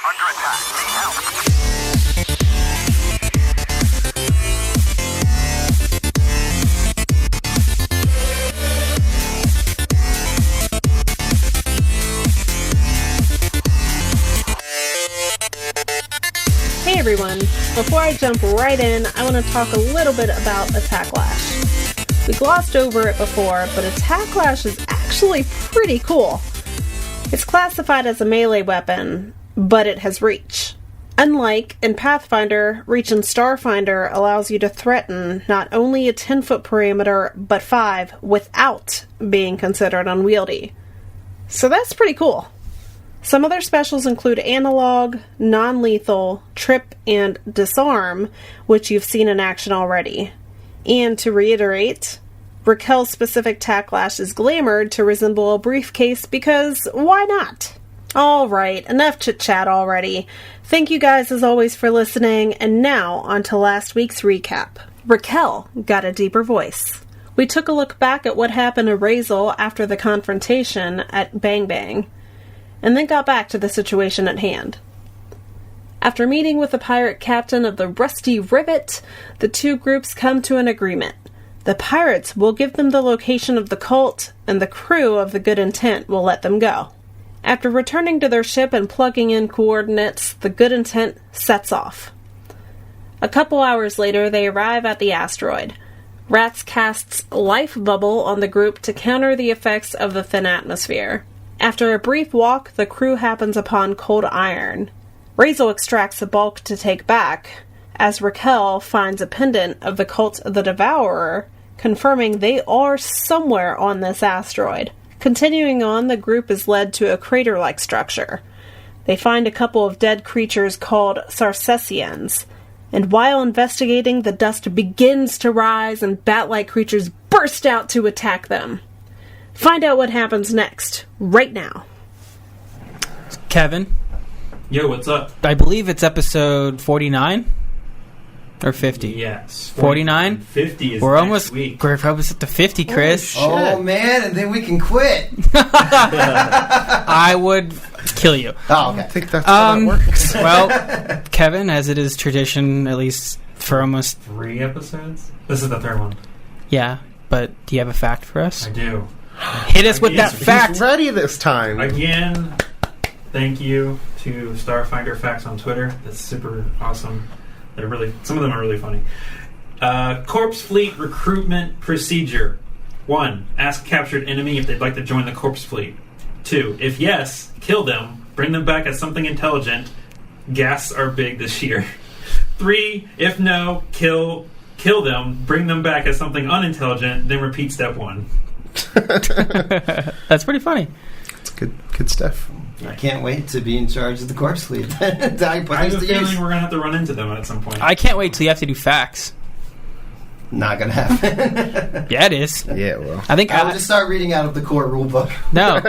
under attack. Need help. Hey everyone, before I jump right in, I want to talk a little bit about Attack Lash. We glossed over it before, but Attack Lash is actually pretty cool. It's classified as a melee weapon, but it has reach. Unlike in Pathfinder, reach in Starfinder allows you to threaten not only a 10-foot perimeter, but 5 without being considered unwieldy. So that's pretty cool. Some other specials include Analog, Non-Lethal, Trip, and Disarm, which you've seen in action already. And to reiterate, Raquel's specific Tacklash is glamoured to resemble a briefcase because why not? Alright, enough chit-chat already. Thank you guys as always for listening, and now on to last week's recap. Raquel got a deeper voice. We took a look back at what happened to Razel after the confrontation at Bang Bang, and then got back to the situation at hand. After meeting with the pirate captain of the Rusty Rivet, the two groups come to an agreement. The pirates will give them the location of the cult, and the crew of the Good Intent will let them go. After returning to their ship and plugging in coordinates, the Good Intent sets off. A couple hours later, they arrive at the asteroid. Rats casts Life Bubble on the group to counter the effects of the thin atmosphere. After a brief walk, the crew happens upon cold iron. Razel extracts a bulk to take back, as Raquel finds a pendant of the Cult of the Devourer, confirming they are somewhere on this asteroid. Continuing on, the group is led to a crater-like structure. They find a couple of dead creatures called Sarcessians, and while investigating, the dust begins to rise and bat-like creatures burst out to attack them. Find out what happens next, right now. Kevin. Yo, what's up? I believe it's episode 49 or 50. Yes. 49? 50 is We're next almost, week. we're almost at the 50, Chris. Oh, man, and then we can quit. I would kill you. Oh, okay. I think that's how that works. Well, Kevin, as it is tradition, at least for almost... 3 episodes? This is the 3rd one. Yeah, but do you have a fact for us? I do. Hit us with that fact. He's ready this time. Again, thank you to Starfinder Facts on Twitter. That's super awesome. They're really, some of them are really funny. Corpse Fleet recruitment procedure. 1. Ask captured enemy if they'd like to join the Corpse Fleet. 2. If yes, kill them. Bring them back as something intelligent. Gas are big this year. 3. If no, kill them. Bring them back as something unintelligent. Then repeat step 1. That's pretty funny. It's good stuff. I can't wait to be in charge of the corpse fleet. I I have a feeling we're going to have to run into them at some point. I can't wait till you have to do facts. Not gonna happen. Yeah, it is. Yeah, well. I think I'll just start reading out of the core rulebook. No.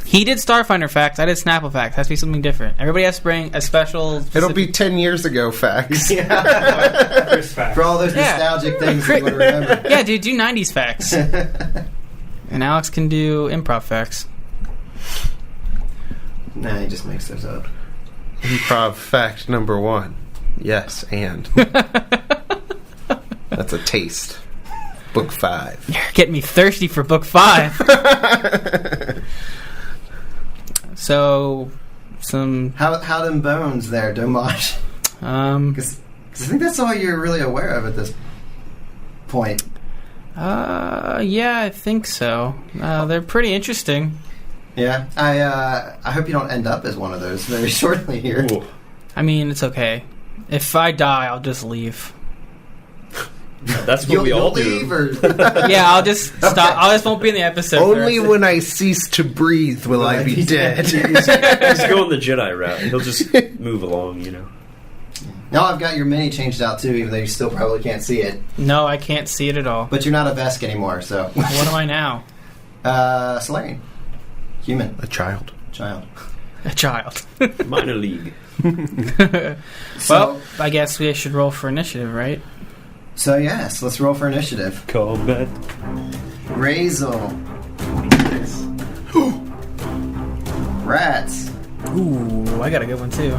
He did Starfinder facts. I did Snapple facts. Has to be something different. Everybody has to bring a special... It'll be 10 years ago facts. Yeah. First fact. For all those nostalgic things that you want to remember. Yeah, dude, do 90s facts. And Alex can do improv facts. Nah, he just makes those up. Improv fact number 1. Yes, and. That's a taste. Book 5. You're getting me thirsty for book 5. So, some... How them bones there, Domash? Because I think that's all you're really aware of at this point. Yeah, I think so. They're pretty interesting. Yeah, I hope you don't end up as one of those very shortly here. Ooh. I mean, it's okay. If I die, I'll just leave. That's what we all leave, do. or Yeah, I'll just stop. I just won't be in the episode. Only when I cease to breathe will I be dead. He's going the Jedi route. He'll just move along, you know. Now I've got your mini changed out too, even though you still probably can't see it. No, I can't see it at all. But you're not a Vesk anymore, so. What am I now? Solarian. Human. A child. Child. A child. Minor league. Well, I guess we should roll for initiative, right? So yes, let's roll for initiative. Combat. Razel. Rats. Ooh, I got a good one too.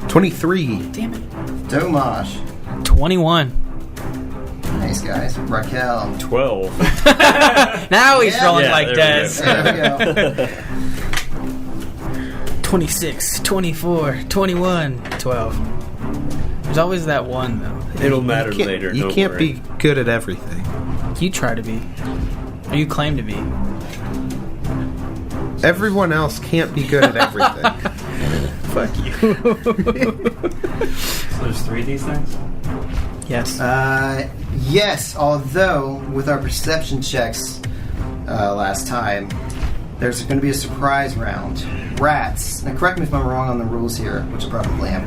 23. Damn it. Domash. 21. Nice, guys. Raquel. 12. Now he's rolling Yeah, like there we Des. There we go. 26, 24, 21, 12. There's always that one, though. It'll matter later. You don't can't worry. be good at everything. You try to be. Or you claim to be. Everyone else can't be good at everything. Fuck you. So there's 3 of these things? Yes. Yes, although with our perception checks last time, there's going to be a surprise round. Rats. Now, correct me if I'm wrong on the rules here, which I probably am.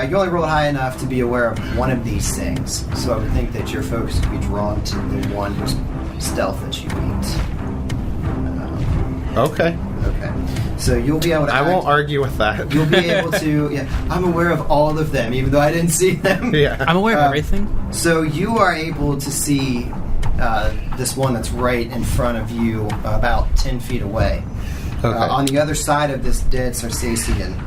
You only rolled high enough to be aware of one of these things, so I would think that your focus would be drawn to the one whose stealth that you beat. Okay. Okay. So you'll be able to. I won't argue with that. You'll be able to. Yeah, I'm aware of all of them, even though I didn't see them. Yeah. I'm aware of everything. So you are able to see this one that's right in front of you, about 10 feet away. Okay. On the other side of this dead Sarsacian.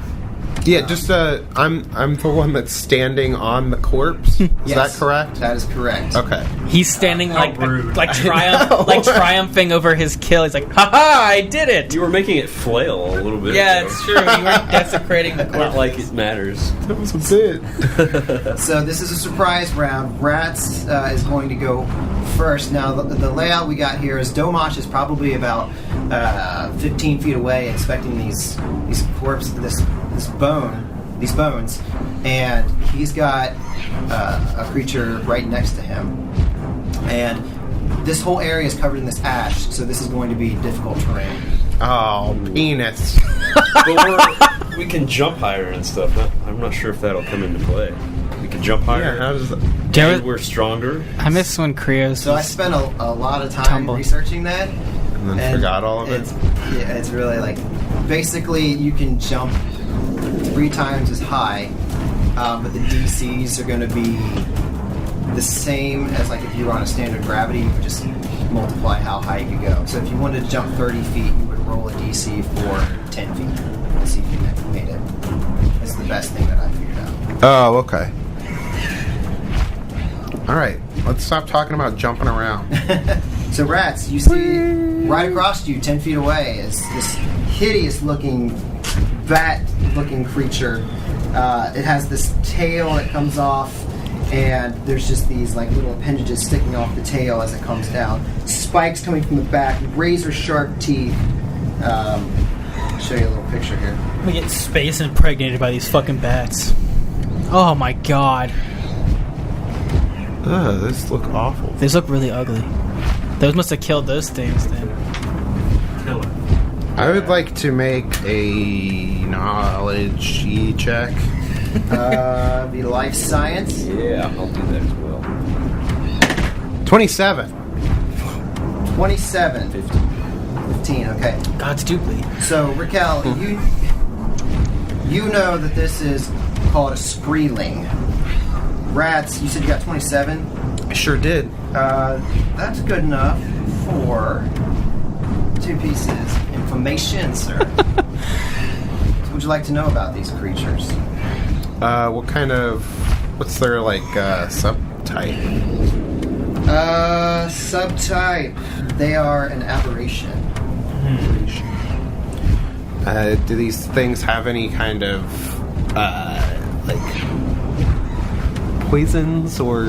Yeah, just I'm the one that's standing on the corpse. Is Yes, that correct? That is correct. Okay. He's standing How rude. like triumphing over his kill. He's like, "Ha ha! I did it!" You were making it flail a little bit. Yeah, ago. it's true. You were desecrating the Not corpse. like it matters. That was a bit. So this is a surprise round. Rats is going to go first. Now the layout we got here is Domash is probably about 15 feet away, inspecting these bones, and he's got a creature right next to him, and this whole area is covered in this ash, so this is going to be difficult terrain. Oh, penis. But we can jump higher and stuff. I'm not sure if that'll come into play. We can jump higher. Yeah, how does that? And we're stronger. I miss when Krios. So I spent a lot of time Tumble. researching that, And then forgot all of it? It's really like, basically you can jump 3 times as high, but the DCs are going to be the same as like if you were on a standard gravity. You would just multiply how high you could go. So if you wanted to jump 30 feet, you would roll a DC for 10 feet to see if you made it. It's the best thing that I figured out. Oh, okay. All right, let's stop talking about jumping around. So rats, you see right across you, 10 feet away, is this hideous-looking, bat-looking creature. It has this tail that comes off, and there's just these like little appendages sticking off the tail as it comes down. Spikes coming from the back, razor-sharp teeth. I'll show you a little picture here. We get space impregnated by these fucking bats. Oh my god. Ugh, this look awful. These look really ugly. Those must have killed those things then. Kill it. I would like to make a knowledge check. The life science. Yeah, I'll do that as well. 27. 27. 15, okay. God's duply. So, Raquel, you know that this is called a Skreeling. Rats, you said you got 27? I sure did. That's good enough for 2 pieces of information, sir. What would you like to know about these creatures? What kind of... What's their, like, subtype? Subtype. They are an aberration. Do these things have any kind of, like, poisons or,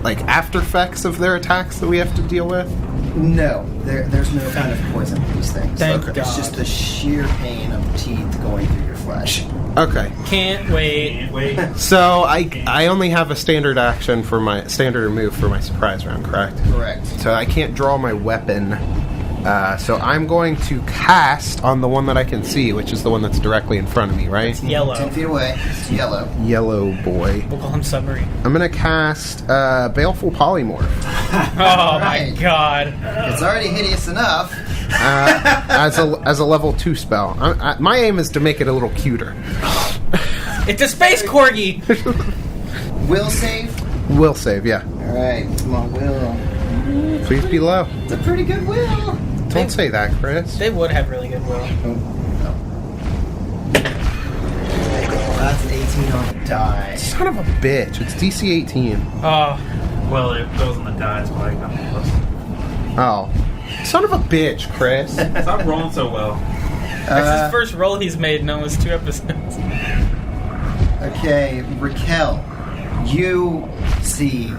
like, after effects of their attacks that we have to deal with? No, there's no kind of poison in these things. Thank It's God. just the sheer pain of teeth going through your flesh. Okay. Can't wait. Can't wait. So, I only have a standard action for my... standard move for my surprise round, correct? Correct. So I can't draw my weapon. So I'm going to cast on the one that I can see, which is the one that's directly in front of me, right? Yellow. 10 feet away. It's yellow. Yellow boy. We'll call him Submarine. I'm going to cast Baleful Polymorph. Oh Right. my god. It's already hideous enough. As a level 2 spell. My aim is to make it a little cuter. It's a space corgi! Will save. Will save, yeah. Alright, come on, Will. Please be low. It's a pretty good will. Don't say that, Chris. They would have really good will. Son of a bitch. It's DC 18. Oh, Well, it goes on the die, that's why I got the plus. Oh. Son of a bitch, Chris. Stop rolling so well. that's his first roll he's made in almost 2 episodes. Okay, Raquel, you see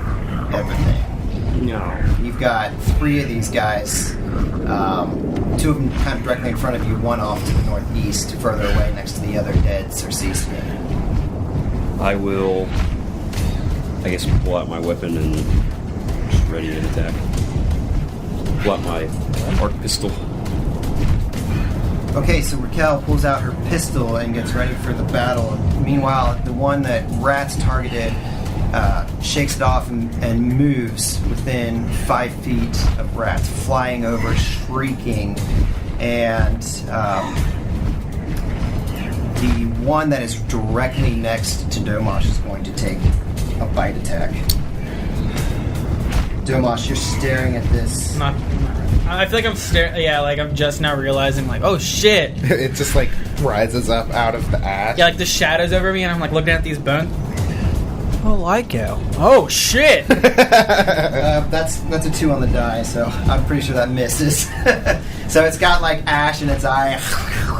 everything. No. You've got 3 of these guys. 2 of them kind of directly in front of you, one off to the northeast, further away next to the other dead Circean. I will, I guess, pull out my weapon and just ready to attack. Pull out my arc pistol. Okay, so Raquel pulls out her pistol and gets ready for the battle. Meanwhile, the one that Rats targeted shakes it off and moves within 5 feet of Rats, flying over, shrieking. And the one that is directly next to Domash is going to take a bite attack. Domash, you're staring at this. I feel like I'm staring. Yeah, like I'm just now realizing, like, oh shit. It just like rises up out of the ash. Yeah, like the shadows over me, and I'm like looking at these bones. Oh, Lyco. Oh shit. That's a 2 on the die, so I'm pretty sure that misses. So it's got like ash in its eye.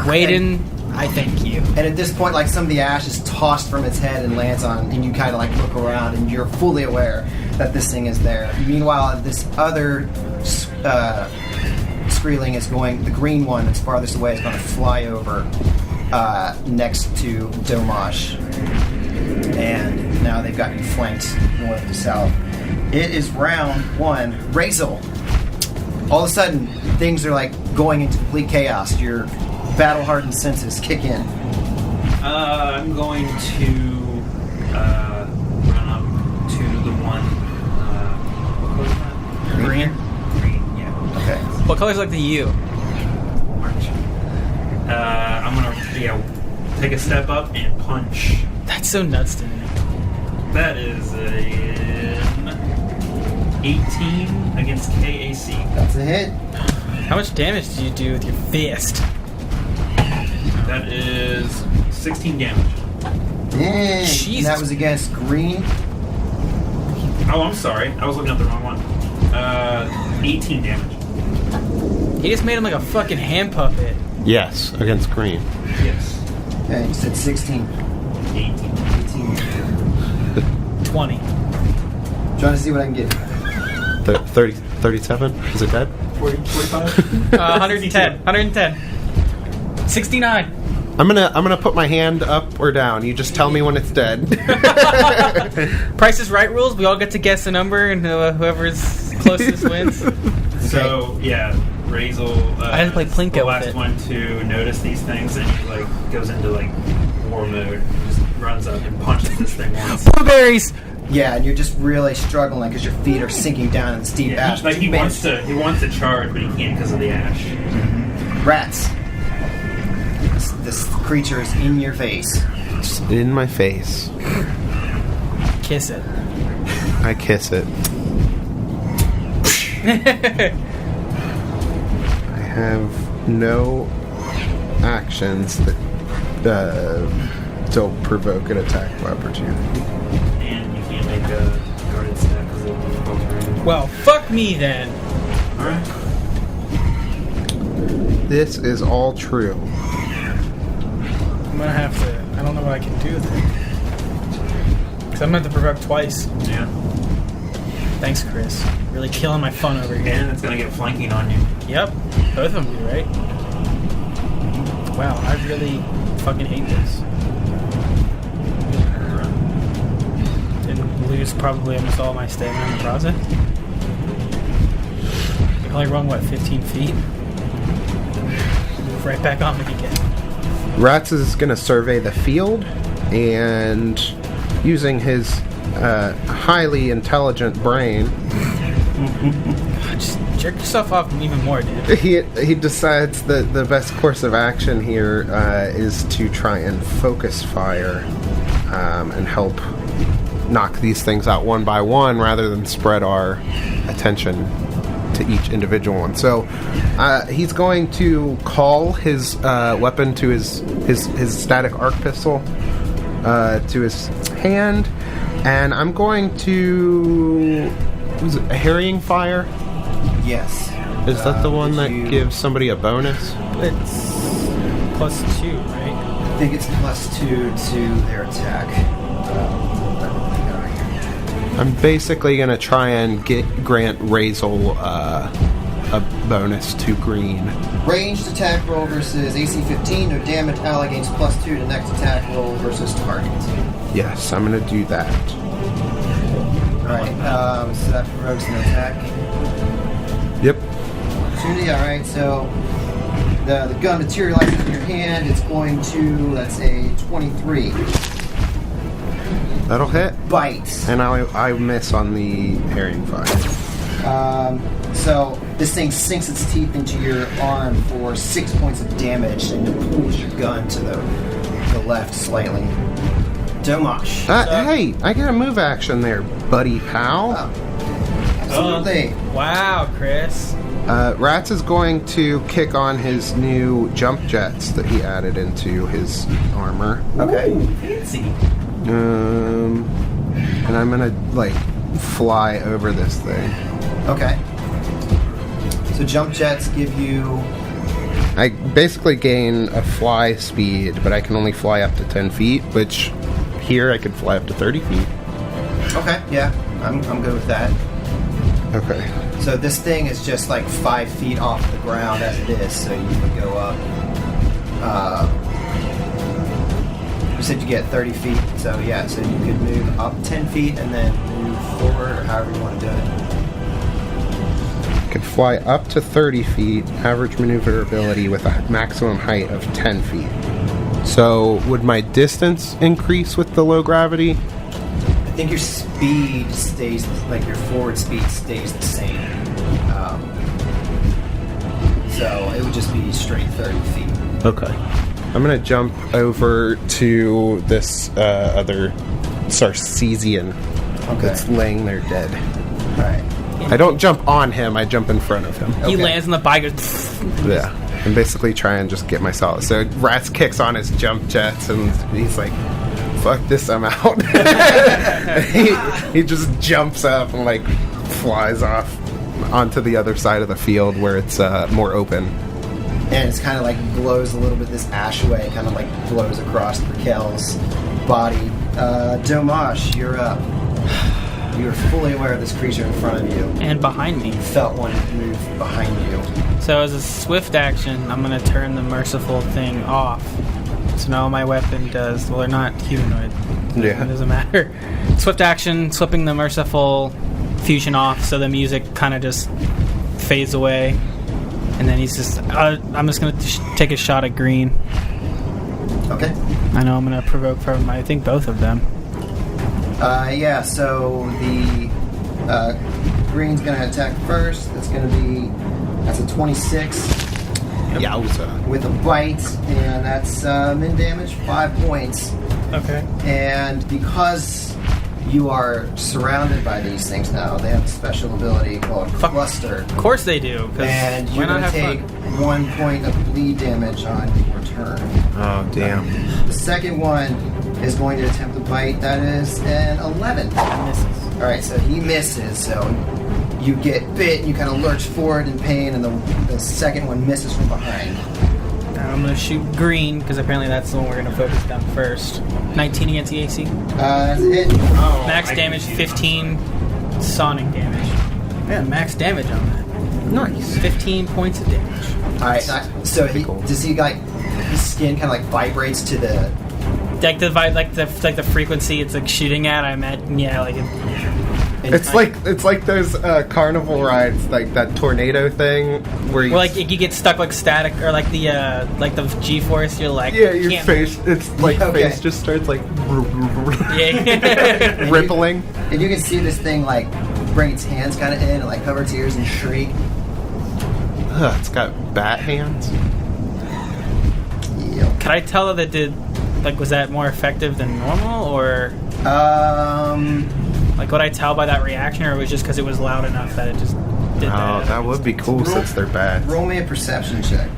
Waiting. I thank you. And at this point, like some of the ash is tossed from its head and lands on, and you kind of like look around, and you're fully aware that this thing is there. Meanwhile, this other Skreeling is going. The green one that's farthest away is going to fly over next to Domash, and now they've got you flanked north to south. It is round 1. Razel. All of a sudden, things are like going into complete chaos. Your battle-hardened senses kick in. I'm going to run up to the one. What was that? Green. Green, yeah. Okay. What color's like the U? Orange. I'm gonna take a step up and punch. That's so nuts to me. That is an 18 against KAC. That's a hit. How much damage do you do with your fist? That is 16 damage. Dang. Jesus. And that was against green. Oh, I'm sorry. I was looking at the wrong one. 18 damage. He just made him like a fucking hand puppet. Yes, against green. Yes. Okay, you said 16. 18. 20. Trying to see what I can get. 37? Is it dead? 45? 110. 110. 69. I'm gonna put my hand up or down. You just tell me when it's dead. Price is Right rules. We all get to guess a number, and whoever's closest wins. So, yeah, Razel I had to play Plinko the with last it. one to notice these things, and he like goes into like war mode, just runs up and punches this thing once. Blueberries. Yeah, and you're just really struggling because your feet are sinking down in the steep Yeah, ash. he wants to charge, but he can't because of the ash. Rats. This creature is in your face. It's in my face. Kiss it. I kiss it. I have no actions that don't provoke an attack of opportunity. And you can't make a guarded step because of the culture. Well, fuck me then. Alright. This is all true. I'm gonna have to. I don't know what I can do with it. Because I'm gonna have to provoke twice. Yeah. Thanks, Chris. Really killing my fun over here. And it's going to get flanking on you. Yep. Both of them do, right? Wow, I really fucking hate this. Didn't lose probably almost all my stamina in the process. I can only run, what, 15 feet? Move right back on me again. Rats is going to survey the field, and using his highly intelligent brain, Just jerk yourself off even more, dude. he decides that the best course of action here is to try and focus fire and help knock these things out one by one rather than spread our attention to each individual one. So he's going to call his weapon to his static arc pistol to his hand, and I'm going to... Was it a harrying fire? Yes. Is that the one did that you- gives somebody a bonus? It's +2, right? I think it's +2 to their attack. I'm basically going to try and grant Razel a bonus to green. Ranged attack roll versus AC 15. No damage. Ally gains +2 to next attack roll versus target. Yes, I'm going to do that. Alright, so that provokes an attack. Yep. Opportunity, alright, so the gun materializes in your hand. It's going to, that's a 23. That'll hit. Bite. And I miss on the harrying fire. So this thing sinks its teeth into your arm for 6 points of damage and it pulls your gun to the left slightly. Domash. Hey, I got a move action there, buddy pal. Absolutely. Wow, Chris. Rats is going to kick on his new jump jets that he added into his armor. Okay. Fancy. And I'm gonna fly over this thing. Okay. So jump jets give you... I basically gain a fly speed, but I can only fly up to 10 feet, which here I could fly up to 30 feet. Okay, yeah. I'm good with that. Okay. So this thing is just 5 feet off the ground as it is, so you would go up. You said you get 30 feet, so yeah, so you could move up 10 feet and then move forward, or however you want to do it. I could fly up to 30 feet, average maneuverability with a maximum height of 10 feet. So would my distance increase with the low gravity? I think your speed stays, your forward speed stays the same. So it would just be straight 30 feet. Okay. I'm going to jump over to this other Sarcesian that's laying there dead. Alright. I don't jump on him, I jump in front of him. He Okay. lands on the bike. Goes, Yeah. And basically try and just get myself. So Rats kicks on his jump jets and he's like, fuck this, I'm out. he just jumps up and flies off onto the other side of the field where it's more open. And it's kind of blows a little bit, this ash away kind of blows across Raquel's body. Domash, you're up. You're fully aware of this creature in front of you. and behind me. You felt one move behind you. So as a swift action, I'm going to turn the merciful thing off. So now my weapon does... Well, they're not humanoid. Yeah. It doesn't matter. Swift action, slipping the merciful fusion off, so the music kind of just fades away. And then he's just... I'm just going to take a shot at green. Okay. I know I'm going to provoke from, I think, both of them. Yeah, so the green's going to attack first. That's going to be... That's a 26 Yowza. with a bite, and that's min damage, 5 points. Okay. And because you are surrounded by these things now, they have a special ability called Cluster. Of course they do. 'Cause And why you're not going to have take fun? 1 point of bleed damage on your turn. Oh, damn. The second one is going to attempt to bite. That is an 11. Misses. Alright, so he misses, so you get bit, you kind of lurch forward in pain, and the second one misses from behind. Now I'm going to shoot green, because apparently that's the one we're going to focus down first. 19 against the AC. That's a hit. Max damage, 15 sonic damage. Yeah, max damage on that. Nice. 15 points of damage. Alright, so does he his skin kind of vibrates to the... Like the frequency it's shooting at, I imagine. Yeah, It's like those carnival rides, like that tornado thing where you... Well, you get stuck static, or the G-force. You're yeah, your can't- face, it's Okay. face just starts Yeah. rippling. And you can see this thing bring its hands kind of in and cover its ears and shriek. It's got bat hands. Yep. Could I tell that it did? Was that more effective than normal, or would I tell by that reaction, or it was just because it was loud enough that it just did Oh, that? that would be cool since they're bats. Roll me a perception check.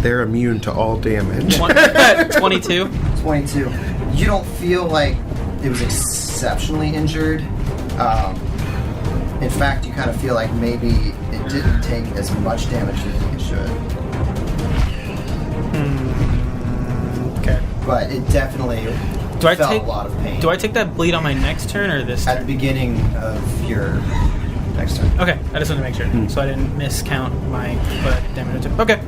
They're immune to all damage. 22. 22. You don't feel like it was exceptionally injured. In fact, you kind of feel like maybe it didn't take as much damage as you think it should. Okay. But it definitely felt a lot of pain. Do I take that bleed on my next turn or this At turn? the beginning of your next turn. Okay, I just wanted to make sure. So I didn't miscount my damage I took. Okay.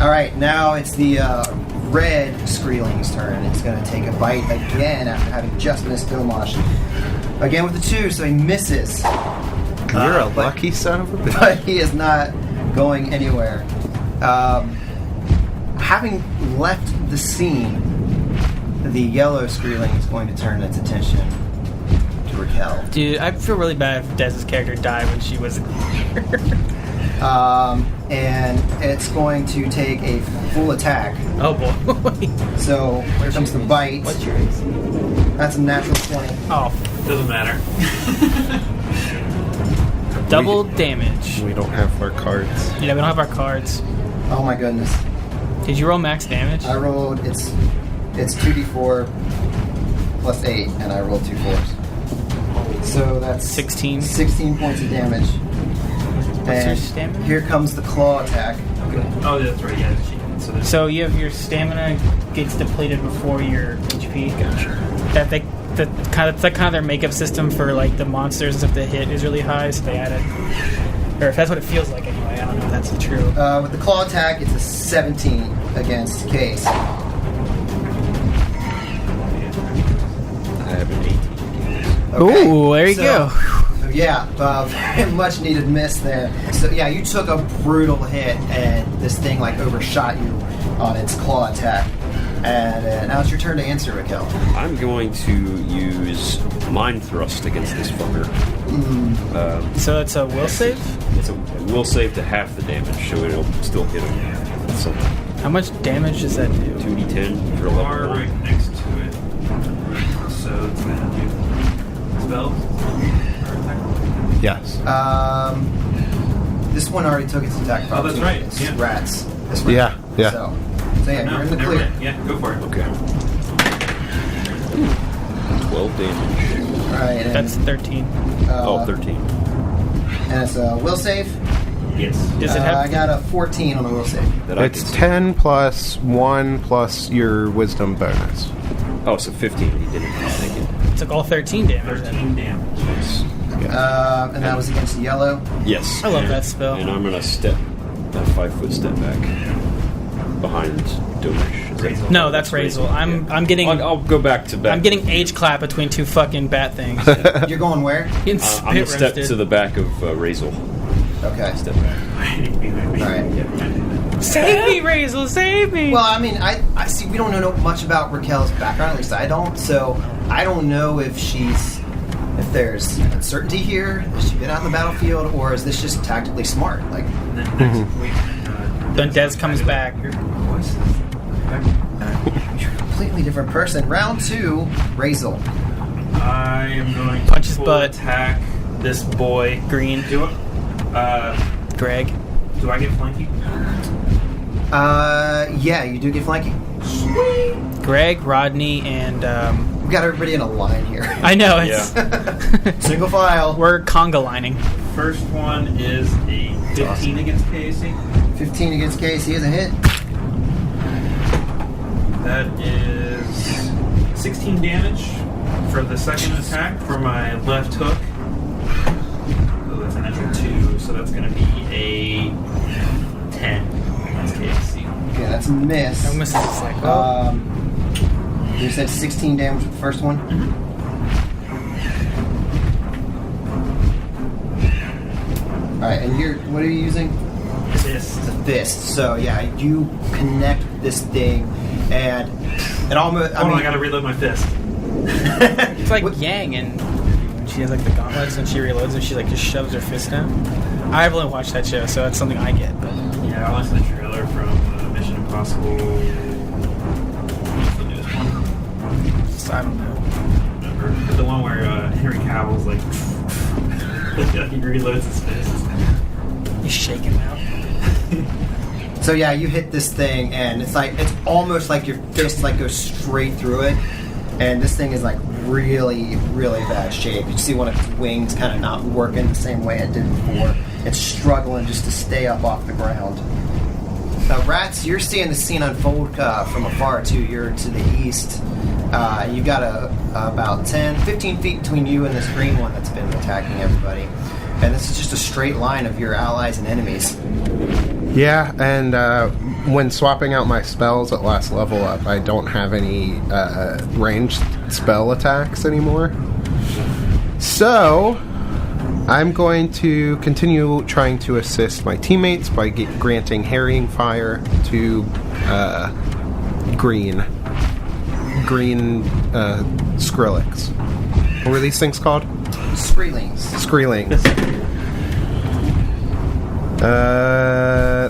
Alright, now it's the red Skreeling's turn. It's going to take a bite again after having just missed Domash. Again with the 2, so he misses. You're a lucky son of a bitch. But he is not going anywhere. Having left the scene, the yellow Skreeling is going to turn its attention to Raquel. Dude, I feel really bad if Dez's character died when she was here. And it's going to take a full attack. Oh boy. So here comes the bite. What's your AC? That's a natural 20. Oh, Doesn't matter. double damage. We don't have our cards. Yeah, we don't have our cards. Oh my goodness. Did you roll max damage? I rolled, it's 2d4 plus 8, and I rolled 2 4s. So that's 16. 16 points of damage. What's your And stamina? here comes the claw attack. Oh, that's right. Yeah, so there's So you have your stamina gets depleted before your HP. Gotcha. It's kind of their makeup system for like the monsters and stuff. The hit is really high, so they added. Or if that's what it feels like anyway. I don't know if that's true. With the claw attack, it's a 17 against Case. I have an 18. Okay, Ooh, there you go. So yeah, very much needed miss there. So yeah, you took a brutal hit, and this thing like overshot you on its claw attack. And now it's your turn to answer, Raquel. I'm going to use Mind Thrust against this fucker. So it's a will save? It's a will save to half the damage, so it'll still hit him with something. How much damage does that do? 2d10 for are level 1. right next to it. So it's gonna do spells. Yes. This one already took its attack. Oh, that's right, It's yeah. rats. This Yeah, yeah. So yeah, No, you're in the never clear. mind. Yeah, go for it. Okay. 12 damage. All right. And, That's 13. 13. and it's a will save. Yes. Does it I have? got a 14 on the will save. That I It's can- 10 plus 1 plus your wisdom bonus. Oh, so 15. He didn't take it. Took all 13 damage. Then. 13 damage. And that was against the yellow. Yes. I love that spell. And I'm going to step a 5-foot step back behind Domish. No, that's Razel. I'm getting. I'll go back to back. I'm getting age clap between two fucking bat things. You're going where? In I'm spit going to step roasted. to the back of Razel. Okay. Step back. All right. Save me, Razel! Save me! Well, I mean, I see. We don't know much about Raquel's background. At least I don't. So I don't know if there's uncertainty here. Has she been out in the battlefield, or is this just tactically smart? Like, And then next week, Then Dez comes back. Your voice. you're a completely different person. Round 2, Razel. I am going to Punch his full butt. attack this boy. Green. Do it. Greg. Do I get flanking? Yeah, you do get flanking. Greg, Rodney, and We got everybody in a line here. I know it's Single file. we're conga lining. First one is a 15 against KAC. 15 against Case. He is a hit. That is 16 damage for the second attack for my left hook. So that's an extra 2, so that's going to be a 10 against KAC. Okay, that's a miss. I'm missing this like You said 16 damage with the first one? Alright, and what are you using? Fist. It's a fist. So yeah, you connect this thing, and it almost. Hold on, I got to reload my fist. it's like what- Yang and she has like the gauntlets and she reloads and she like just shoves her fist down. I've only watched that show, so that's something I get. But Yeah, I watched the trailer from Mission Impossible. What's the newest one? so I don't know. Remember? But the one where Henry Cavill's like he reloads his fist. You shake him out. So So yeah, you hit this thing, and it's almost like your fist goes straight through it, and this thing is really, really bad shape. You see one of its wings kind of not working the same way it did before. It's struggling just to stay up off the ground. Now, Rats, you're seeing the scene unfold from afar too. You're to the east. You've got about 15 feet between you and this green one that's been attacking everybody. And this is just a straight line of your allies and enemies. Yeah, and when swapping out my spells at last level up, I don't have any ranged spell attacks anymore. So, I'm going to continue trying to assist my teammates by granting Harrying Fire to green Skrillex. What were these things called? Skreelings.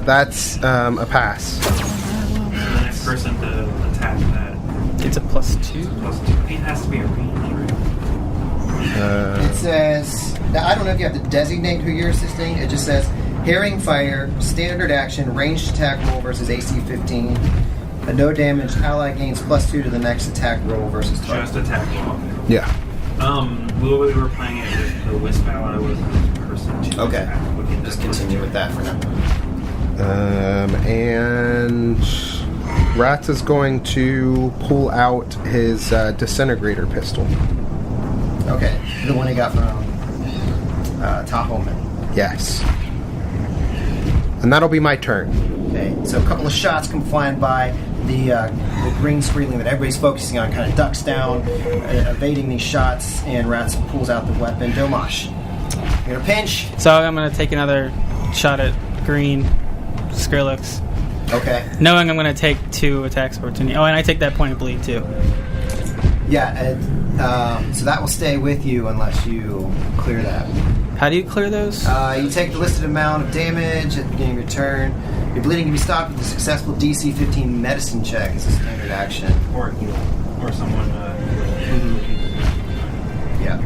That's a pass. The next person to attack that It's a +2. +2. It has to be a range, right? It says, now I don't know if you have to designate who you're assisting. It just says, Harrying Fire, standard action, ranged attack roll versus AC 15. A no damage ally gains +2 to the next attack roll versus target. Just attack roll. Yeah. We were playing it with the Wisp ally was the person to Okay. attack. We can Just continue with that for now. And Rats is going to pull out his disintegrator pistol. Okay, the one he got from Tahoman. Yes. And that'll be my turn. Okay, so a couple of shots come flying by. The green Skreeling that everybody's focusing on kind of ducks down, evading these shots, and Rats pulls out the weapon. Domash, you're gonna pinch. So I'm gonna take another shot at green Skrillex, Okay. knowing I'm gonna take 2 attacks of opportunity. Oh, and I take that point of bleed too. Yeah, so that will stay with you unless you clear that. How do you clear those? You take the listed amount of damage at the beginning of your turn. Your bleeding can be stopped with a successful DC 15 medicine check as a standard action. Or heal. Or someone Yeah.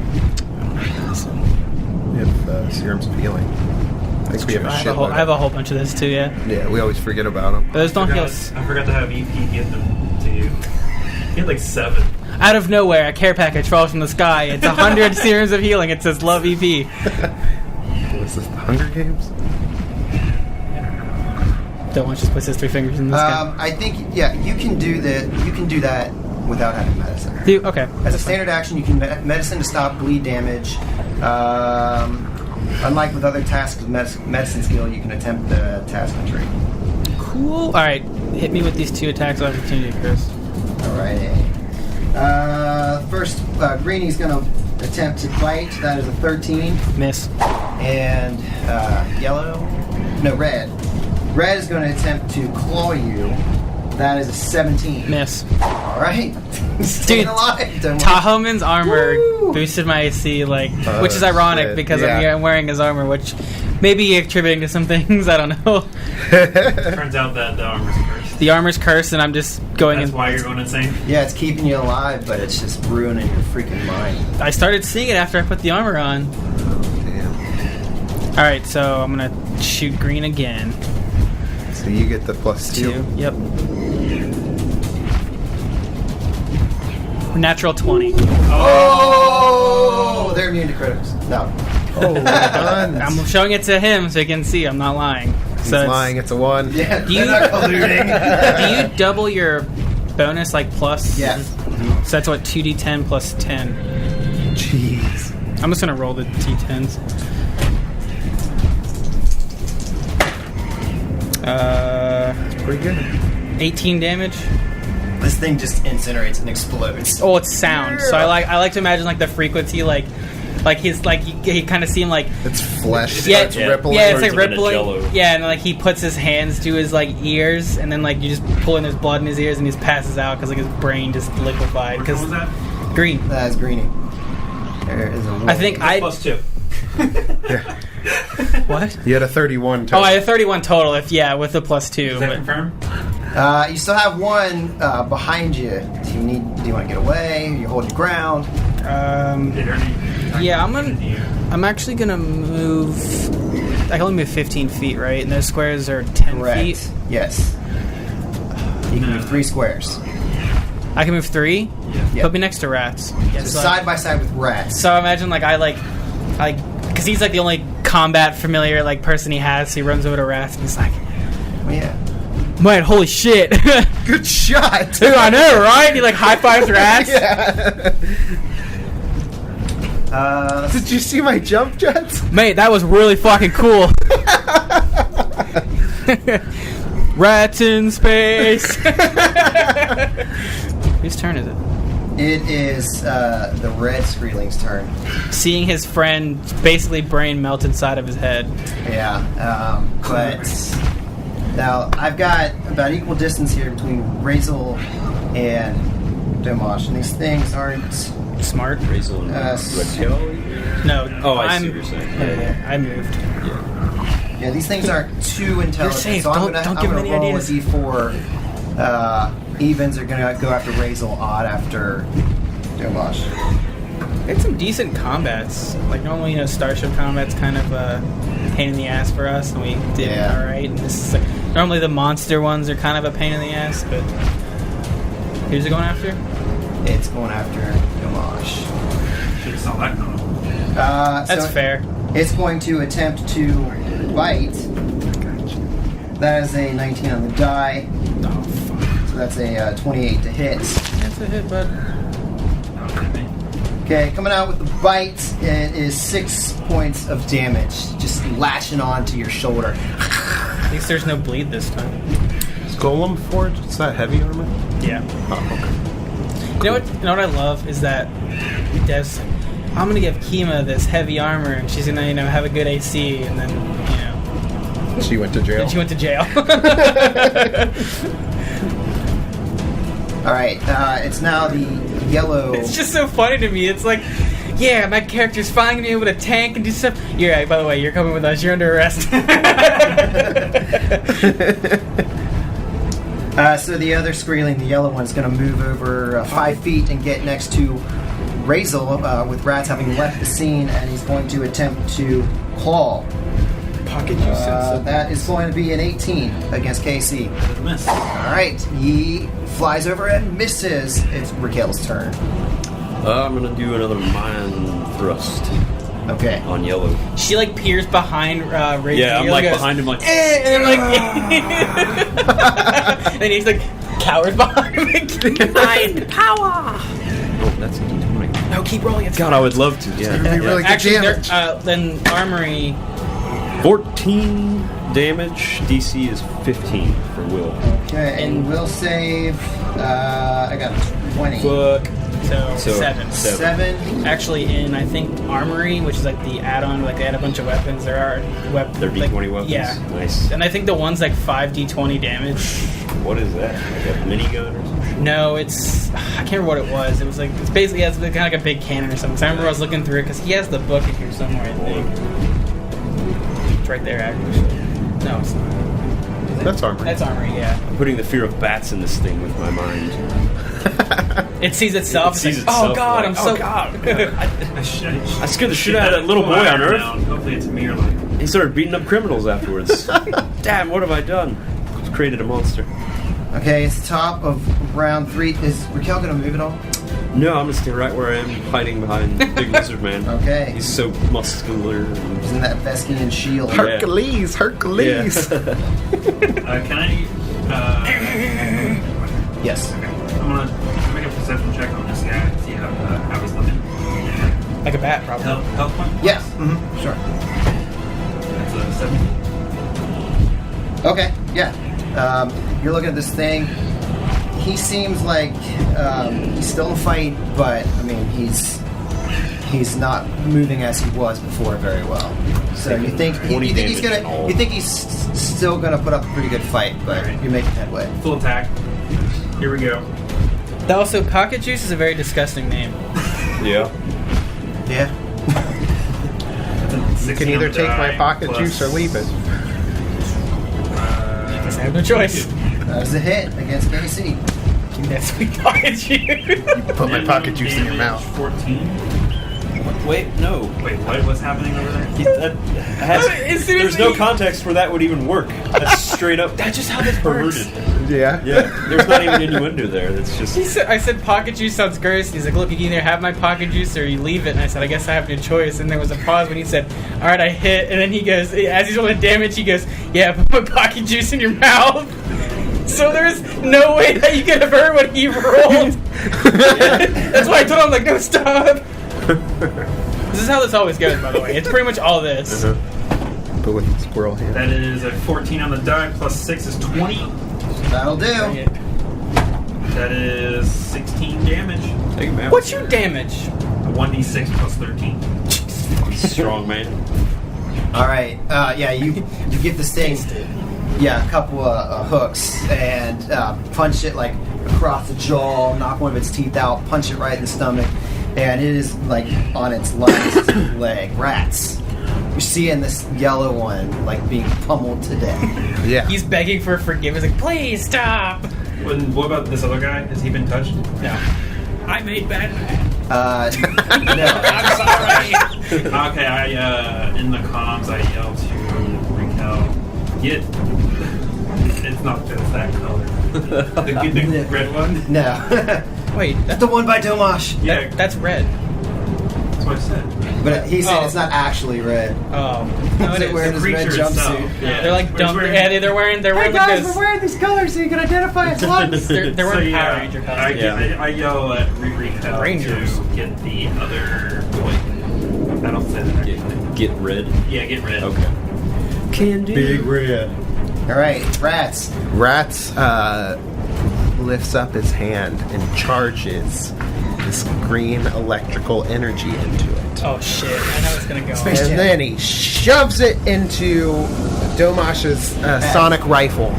We have serums of healing. I think we have a I shitload. have a whole bunch of this too. Yeah, Yeah, we always forget about them. those don't heal. I forgot to have EP get them to you. You had 7. Out of nowhere, a care package falls from the sky. It's 100 serums of healing. It says love EP. Was this the Hunger Games? Don't want just puts his 3 fingers in the sky. I think you can do that. You can do that without having medicine. Okay. As a standard action, you can medicine to stop bleed damage. Unlike with other tasks with medicine skill, you can attempt the task entry. Cool. All right, hit me with these 2 attacks of opportunity, Chris. Alrighty. First, Greenie's going to attempt to bite. That is a 13. Miss. And red. Red is going to attempt to claw you. That is a 17. Miss. All right. Staying alive. Tahoman's armor boosted my AC, which is ironic shit. because Yeah. I'm wearing his armor, which may be attributing to some things. I don't know. Turns out that the armor's cursed. The armor's cursed, and I'm just going That's in. why you're going insane? Yeah, it's keeping you alive, but it's just ruining your freaking mind. I started seeing it after I put the armor on. Damn. All right, so I'm gonna shoot green again. So you get the +2. 2. Yep. Natural 20. Oh, they're immune to critics. No. Oh, well done. I'm showing it to him so he can see I'm not lying. He's So it's- lying. It's a 1. Yeah, Do you- they're not colluding. Do you double your bonus plus? Yes. So that's what 2d10 plus 10. Jeez. I'm just gonna roll the d10s. Pretty good. 18 damage. This thing just incinerates and explodes. Oh, it's sound. So I like to imagine the frequency he kind of seemed like It's flesh. Yeah, It's rippling. yeah, it's Turns like him into rippling. Jell-O. Yeah, and he puts his hands to his ears, and then you just pull in there's blood in his ears, and he just passes out because his brain just liquefied. What Because was that? green. That is Greenie. There is a I think I +2. what? You had a 31 Oh, total. I had 31 total. With the +2. Is that But confirmed? You still have one behind you. Do you want to get away? You hold your ground. Did Ernie yeah, to you? I'm actually gonna move. I can only move 15 feet, right? And those squares are 10 Correct. feet. Yes. You can move 3 squares. I can move 3. Yeah. Put me next to rats. So side by side with rats. So imagine because he's like the only combat familiar like person he has. So he runs over to rats and he's like, Yeah. "Man, holy shit!" Good shot. Dude, I know, right? And he like high fives rats. Yeah. Did you see my jump jets? Mate, that was really fucking cool. Rats in space. Whose turn is it? It is the red Skreeling's turn. Seeing his friend basically brain melt inside of his head. Yeah, but now I've got about equal distance here between Razel and Domash, and these things aren't. Smart. Razel and Raquel? No. Oh, I see what you're saying. Yeah, I moved. Yeah, these things aren't too intelligent. safe. So Don't give them any roll ideas. a d4. Evens are gonna go after Razel, odd after Domash. We had some decent combats. Like normally, Starship combat's kind of a pain in the ass for us, and we did all right. And this is like normally the monster ones are kind of a pain in the ass, but who's it going after? It's going after Domash. Should have saw that coming. That's So fair. It's going to attempt to bite. That is a 19 on the die. Oh fuck! So that's a 28 to hit. That's a hit, bud. Okay, coming out with the bite, it is 6 points of damage. Just lashing onto your shoulder. At least there's no bleed this time. Is Golem Forge? Is that heavy armor? Yeah. Oh, okay. You know what I love is that Dev's like, I'm gonna give Kima this heavy armor and she's gonna, have a good AC, and then, She went to jail. then she went to jail. Alright, it's now the yellow. It's just so funny to me. It's like, yeah, my character's finally gonna be able to tank and do stuff. You're right, by the way, you're coming with us. You're under arrest. So the other Skreeling, the yellow one, is going to move over 5 feet and get next to Razel, with rats having left the scene, and he's going to attempt to claw. Pocket juice. That is going to be an 18 against KC. Miss. Alright, he flies over and misses. It's Raquel's turn. I'm gonna do another mind thrust Okay. on yellow. She like peers behind Ray. Yeah, I'm like behind him, like. And I'm like, and he's like cowers behind him. Divine power. Oh, that's a D20. No, keep rolling. It's God, fine. I would love to. Yeah. Be really good Actually, damage. then armory. 14 damage. DC is 15 for Will. Okay, and we'll save. I got 20. Fuck. So So, 7. Actually, in I think armory, which is like the add-on, like they add a bunch of weapons. There are weapons. They're D20 weapons. Yeah. Nice. And I think the one's like 5d20 damage. What is that? Like a minigun or something? No, it's I can't remember what it was. It was like it's basically it's kind of like a big cannon or something. So I remember I was looking through it because he has the book in here somewhere. I think it's right there. Actually, no, it's not. That's armor. That's armory. Yeah. I'm putting the fear of bats in this thing with my mind. It sees itself. It sees it's like, oh itself God, like, I'm so. oh, God. I scared the shit out of that little boy on Earth. Hopefully it's me or like. He started beating up criminals afterwards. Damn, what have I done? Created a monster. Okay, it's the top of round 3. Is Raquel going to move at all? No, I'm gonna stay right where I am, hiding behind Big Lizard Man. Okay. He's so muscular. And He's in that Veskian shield. Hercules. Hercules. Can I? Yes. I'm gonna make a perception check on this guy. See how he's looking. Like a bat, probably. Health point. Yeah. Sure. That's a 17. Okay. Yeah. You're looking at this thing. He seems like he's still in a fight, but I mean he's not moving as he was before very well. So you think he's still gonna put up a pretty good fight, but you're making headway. Full attack. Here we go. Also, pocket juice is a very disgusting name. yeah. Yeah. You can either take my pocket juice or leave it. I have no choice. That's a hit against KC. Give me that sweet pocket juice. Put my pocket juice in your mouth. 14. Wait, no. Wait, what's happening over there? There's no context where that would even work. That's straight up. That's just how this perverted. works. Yeah. Yeah, there's not even innuendo there. That's just. I said pocket juice sounds gross. He's like, look, you can either have my pocket juice or you leave it. And I said, I guess I have no choice. And there was a pause when he said, all right, I hit. And then he goes, as he's rolling damage, he goes, yeah, put my pocket juice in your mouth. So there's no way that you could have heard what he rolled. That's why I told him, like, no, stop. This is how this always goes, by the way. It's pretty much all this. But with the squirrel hand. That is a 14 on the die, plus 6 is 20. That'll do. That is 16 damage. Take him out. What's your damage? A 1d6 plus 13. Strong man. All right. Yeah, you give this thing, a couple of hooks and punch it like across the jaw, knock one of its teeth out, punch it right in the stomach, and it is like on its last leg. Rats. You're seeing this yellow one like being pummeled to death. Yeah. He's begging for forgiveness. Like, please stop. What about this other guy? Has he been touched? No. I made Batman. No. I'm sorry. Okay, I in the comms I yell to Raquel, get. It's not just that color. The red one. No. Wait, that's, The one by Domash. Yeah, that's red. that's what I said. But he said Oh. it's not actually red. Oh. No, He's it is. wearing The his red creature itself. jumpsuit. Yeah. They're like dumb. Yeah, they're wearing Hey like guys, this. we're wearing these colors so you can identify us once. They're wearing So, Power Ranger costumes. Yeah. I yell at Raquel Rangers. to get the other boy. I don't say that actually. Get red. Yeah, get red. Okay. Can do. Big red. All right, rats. Rats lifts up his hand and charges this green electrical energy into it. Oh shit! I know it's gonna go. Space And Jam. then he shoves it into Domash's sonic rifle,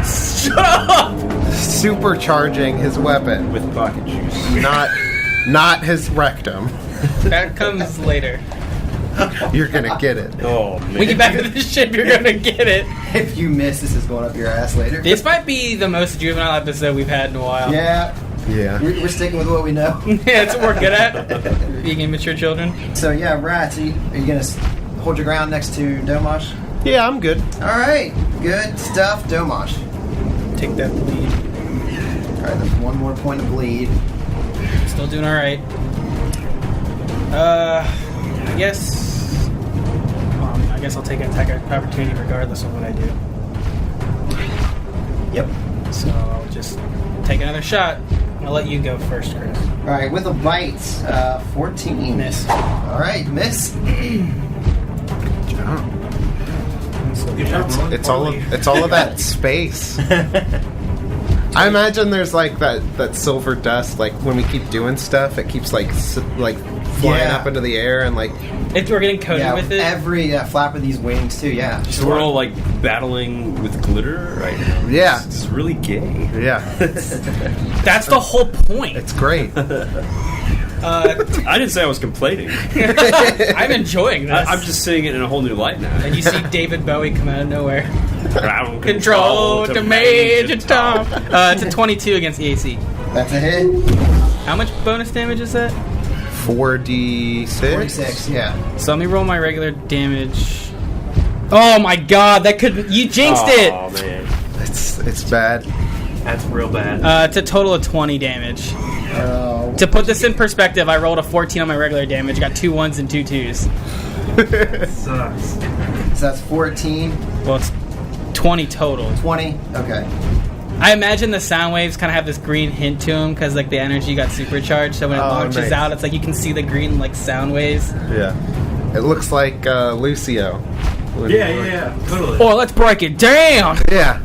Shut up! supercharging his weapon With pocket juice. not his rectum. That comes later. You're gonna get it. Oh man. When you get back to the ship, you're gonna get it. If you miss, this is going up your ass later. This might be the most juvenile episode we've had in a while. Yeah, Yeah. we're sticking with what we know. Yeah, that's what we're good at. Being immature children. So yeah, rats. Are you gonna hold your ground next to Domash? Yeah, I'm good. All right, good stuff, Domash. Take that lead. All right, there's one more point of bleed. Still doing all right. I guess. I guess I'll take an attack opportunity regardless of what I do. Yep. So I'll just take another shot. I'll let you go first, Chris. All right, with a bite, 14. Miss. All right, miss. Good job, Roland. It's all of that space. I imagine there's like that silver dust. Like when we keep doing stuff, it keeps like flying Yeah. up into the air and like. We're getting coated Yeah, with it. every flap of these wings too. Yeah. So we're all like battling with glitter right now. Yeah. It's really gay. Yeah, That's the whole point. it's great. I didn't say I was complaining. I'm enjoying this. I'm just seeing it in a whole new light now. And you see David Bowie come out of nowhere. Ground Control to Major Tom. It's a 22 against the AC. That's a hit. How much bonus damage is that? 4d6. 46. Yeah. So let me roll my regular damage. Oh my god, that could. You jinxed it! Oh man. It's bad. That's real bad. It's a total of 20 damage. Oh. To put this in perspective, I rolled a 14 on my regular damage, got 2 1s and 2 2s. Sucks. So that's 14, Well, it's 20 total. 20. Okay. I imagine the sound waves kind of have this green hint to them because like the energy got supercharged. So when it launches nice. out, it's like you can see the green like sound waves. Yeah, it looks like Lucio. Yeah, totally. Oh, let's break it down. Yeah.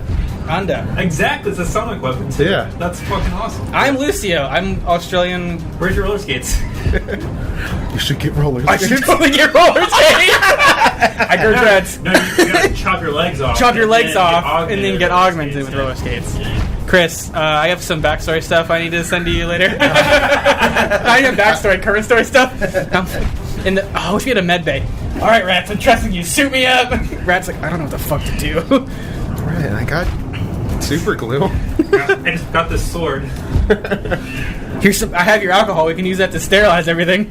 Anda. Exactly, it's a sonic weapon too. Yeah. That's fucking awesome. I'm Lucio. I'm Australian. Where's your roller skates? You should get roller I should totally get roller skates. I go dreads. No, you gotta chop your legs off. Chop your and legs then off and then get augmented with yeah. roller skates. Chris, I have some backstory stuff I need to send to you later. I have backstory, current story stuff. I wish we had a med bay. All right, Rats, I'm trusting you. Suit me up. Rat's like, I don't know what the fuck to do. Right, I got super glue. I just got this sword. Here's some. I have your alcohol. We can use that to sterilize everything.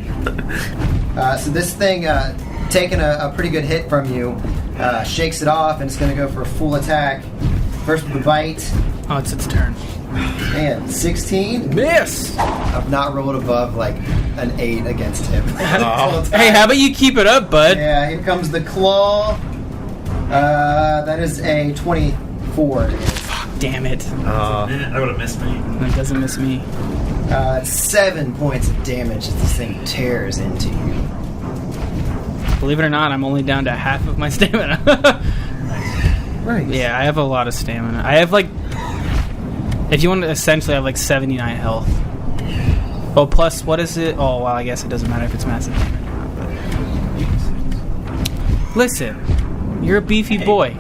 So this thing, taking a pretty good hit from you, shakes it off, and it's going to go for a full attack. First with the bite. Oh, it's its turn. And 16. Miss! I've not rolled above like an 8 against him. Hey, how about you keep it up, bud? Yeah, here comes the claw. That is a 24. Damn it. That would have missed me. That doesn't miss me. 7 points of damage as this thing tears into you. Believe it or not, I'm only down to half of my stamina. Right. Yeah, I have a lot of stamina. I have like, if you want to essentially have like 79 health. Oh, plus what is it? Oh, well, I guess it doesn't matter if it's massive damage or not. But listen, you're a beefy boy.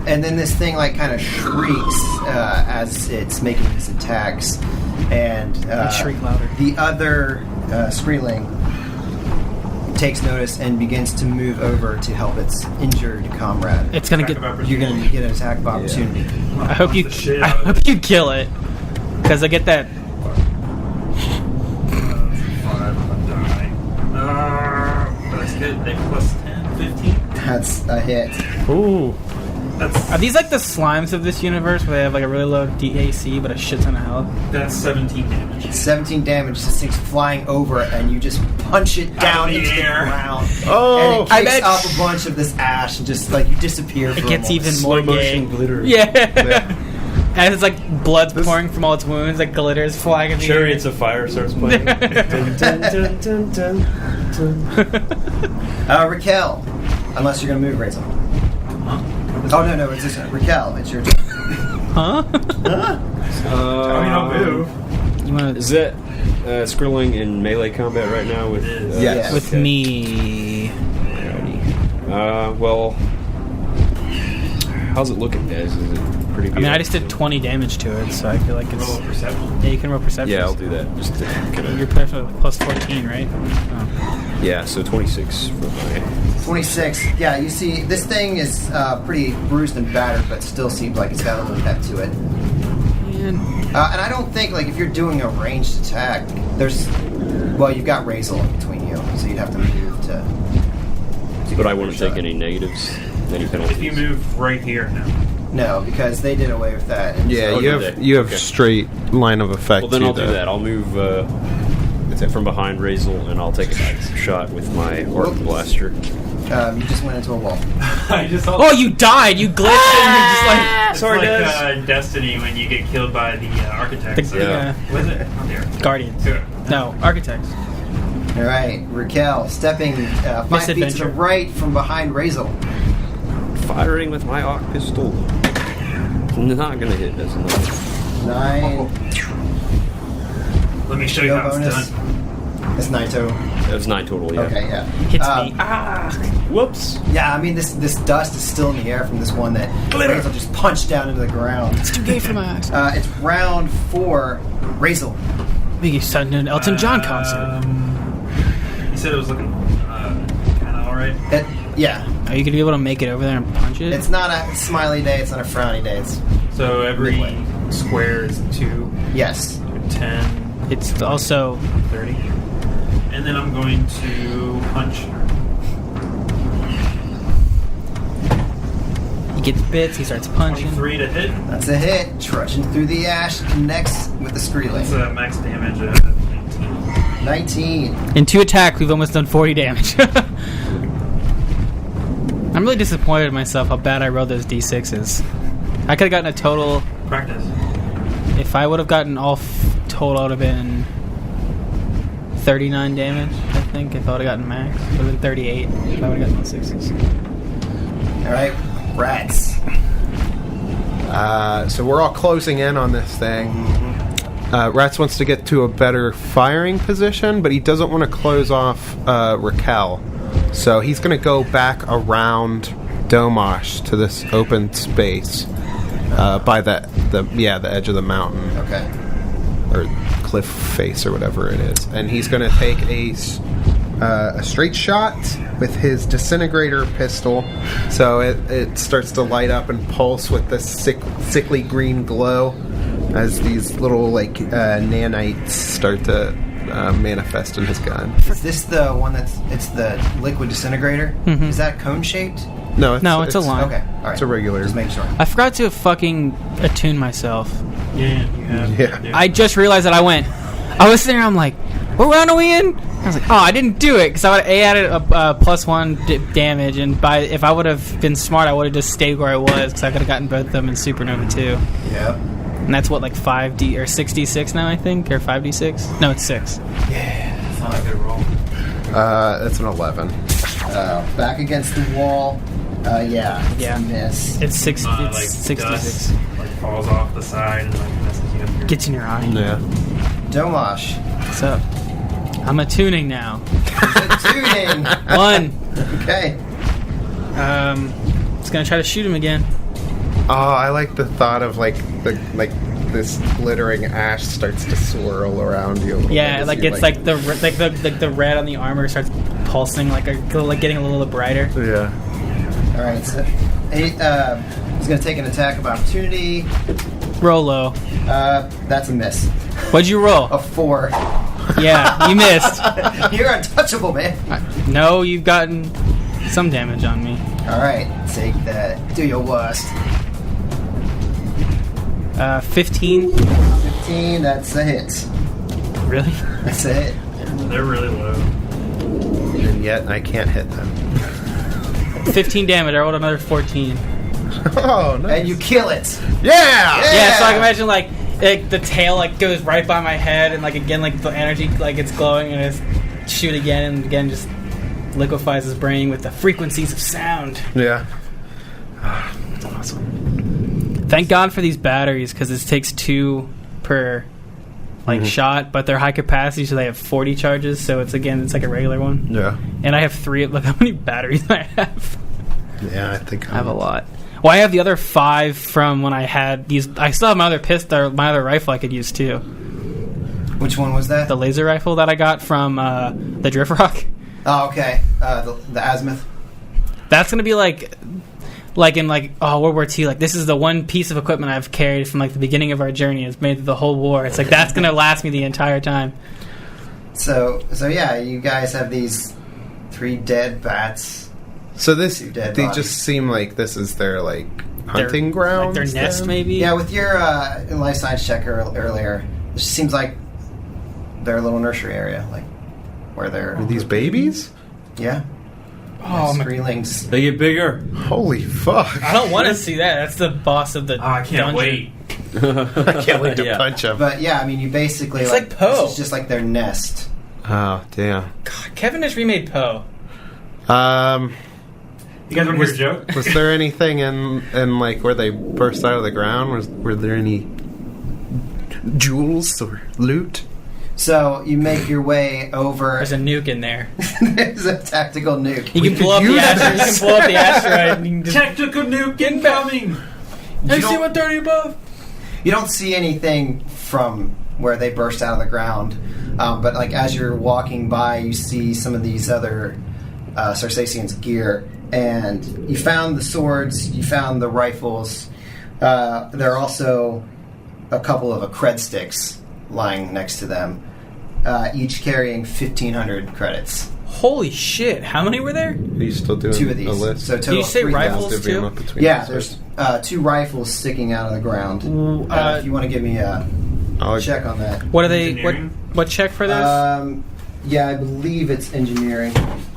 And then this thing like kind of shrieks as it's making these attacks, and Shriek louder. the other Skreeling takes notice and begins to move over to help its injured comrade. It's gonna get. You're going to get an attack of opportunity. I hope you. I hope you kill it, because I get that. 5, I'm gonna die. But that's good. They plus 10, 15. That's a hit. Ooh. That's Are these like the slimes of this universe, where they have like a really low DAC but a shit ton of health? that's 17 damage. 17 damage. This thing's flying over, and you just punch it down Out of the into the air. ground. Oh, And it kicks up a bunch of this ash, and just like you disappear. It for gets a moment. even more gay. glitter. Yeah. And it's like blood's pouring from all its wounds, like glitters flying in the air. Chariots of Fire starts playing. dun, dun, dun, dun, dun. Raquel, unless you're going to move, Rachel. Oh, no, it's this one. Raquel, it's your turn. Huh? Don't move. You want Is to that Skreeling in melee combat right now with? It is. Yes. with okay. me? Alrighty. Well, how's it looking, guys? Is it pretty good? I mean, I just did 20 damage to it, so I feel like Roll it's. a perception. Yeah, you can roll perception. Yeah, I'll do that. Just to get Your a, perception was plus 14, right? Oh. yeah, so 26 for my. 26. Yeah, you see, this thing is pretty bruised and battered, but still seems like it's got a little pep to it. Man. And I don't think, like, if you're doing a ranged attack, there's... Well, you've got Razel in between you, so you'd have to move to But I wouldn't take any negatives, any penalties. If you move right here now. No, because they did away with that. And Yeah, Oh, you did have they? you have Okay. straight line of effect. Well, then to I'll do that. I'll move from behind Razel, and I'll take a shot with my arc blaster. you just went into a wall. I just Oh, you died! You glitched and you're just like. It's Sorry, like Des. Destiny when you get killed by the architects. The- Yeah. What is it? Oh, there. Guardians. Do it. No, architects. All right, Raquel, stepping 5 feet to the Misadventure. right from behind Razel. Firing with my arc pistol. Not gonna hit, doesn't it? 9. Let me show you No how bonus. it's done. That's 9 total. That's 9 total, yeah. Okay, yeah. Hits me. Ah! Whoops. Yeah, I mean, this dust is still in the air from this one that Razel just punched down into the ground. It's too gay for my eyes. It's round 4. Razel. We sudden an Elton John concert. You said it was looking kind of alright. Yeah, Are you gonna be able to make it over there and punch it? it's not a smiley day. It's not a frowny day. It's So every Midway. square is 2, yes. 10, It's also 30. And then I'm going to punch. he gets bits. He starts punching. 23 to hit. That's a hit. Trudging through the ash, connects with the That's Skreeling. max damage 19. 19. In 2 attacks, we've almost done 40 damage. I'm really disappointed in myself how bad I rolled those d6s. I could have gotten a total. Practice. If I would have gotten all total, it would have been 39 damage, I think, if I would have gotten max. It would have been 38 if I would have gotten the 6s. All right, rats. So we're all closing in on this thing. Rats wants to get to a better firing position, but he doesn't want to close off Raquel. So he's going to go back around Domash to this open space by the edge of the mountain. Okay. Or cliff face or whatever it is. And he's going to take a straight shot with his disintegrator pistol. So it starts to light up and pulse with this sickly green glow. as these little nanites start to manifest in his gun. Is this the one it's the liquid disintegrator? Mhm. Is that cone shaped? No, it's a line. Okay, all right. It's a regular. Just making sure. I forgot to fucking attune myself. Yeah, you have. Yeah. I just realized that I was sitting there, I'm like, what round are we in? I was like, oh, I didn't do it, because I would have added a +1 damage, and if I would have been smart, I would have just stayed where I was, because I could have gotten both of them in Supernova too. Yep. And that's what, like 5D, or 6D6 now, I think? Or 5D6? No, it's 6. Yeah. It's not a good roll. That's an 11. Back against the wall. Yeah. It's Yeah. a miss. It's 6. Like It's 66. dust, like falls off the side and like messes you up. Your Gets in your eye. Yeah. Domash. What's up? I'm attuning now. Tuning. 1. Okay. Just gonna try to shoot him again. Oh, I like the thought of this glittering ash starts to swirl around you. A little Yeah, bit as like you, it's like the red on the armor starts pulsing, like getting a little brighter. Yeah. All right. So, he's going to take an attack of opportunity. Roll low. That's a miss. What'd you roll? A 4. Yeah, you missed. You're untouchable, man. No, you've gotten some damage on me. All right. Take that. Do your worst. 15. 15. That's a hit. Really? That's a hit. They're really low. And yet I can't hit them. 15 damage. I rolled another 14. Oh, nice. And you kill it. Yeah! Yeah, so I can imagine like the tail goes right by my head, and again the energy it's glowing, and it's shoot again and again, just liquefies his brain with the frequencies of sound. Yeah. That's awesome. Thank God for these batteries, because this takes 2 per shot, but they're high capacity, so they have 40 charges. So it's like a regular one. Yeah. And I have 3. Look how many batteries I have. Yeah, I think I have a lot. Well, I have the other 5 from when I had these. I still have my other pistol, my other rifle I could use too. Which one was that? The laser rifle that I got from the Drift Rock. Oh, okay. The azimuth. That's gonna be like in World War II. This is the one piece of equipment I've carried from the beginning of our journey. It's made the whole war. It's that's gonna last me the entire time. So yeah, you guys have these 3 dead bats. So Two they dead bodies. just seem like this is their hunting ground. their nest, maybe. Yeah, with your life science check earlier, it just seems like their little nursery area, where they're. Are these babies? Yeah. Oh, my- Skreelings. They get bigger. Holy fuck! I don't want to see that. That's the boss of the. Oh, I can't dungeon. wait. I can't wait to Yeah. punch them. But yeah, I mean, you basically It's like Poe. This is just like their nest. Oh damn. God, Kevin has remade Poe. You guys want to hear a joke? Was there anything in where they burst out of the ground? Were there any jewels or loot? So you make your way over. There's a nuke in there. There's a tactical nuke. You can blow up the asteroid. You can blow up the asteroid. And you can just, Tactical nuke incoming! hey, see 130 above. You don't see anything from where they burst out of the ground, but as you're walking by, you see some of these other Sarsacians' gear, and you found the swords, you found the rifles. There are also a couple of cred sticks lying next to them, each carrying 1,500 credits. Holy shit! How many were there? Are you still doing 2 of these. a list? So total Did you say 3,000. rifles? Divvy them too? up between Yeah, us. there's 2 rifles sticking out of the ground. If you want to give me a I'll- check on that. What are they? Engineering? What check for this? Yeah, I believe it's engineering.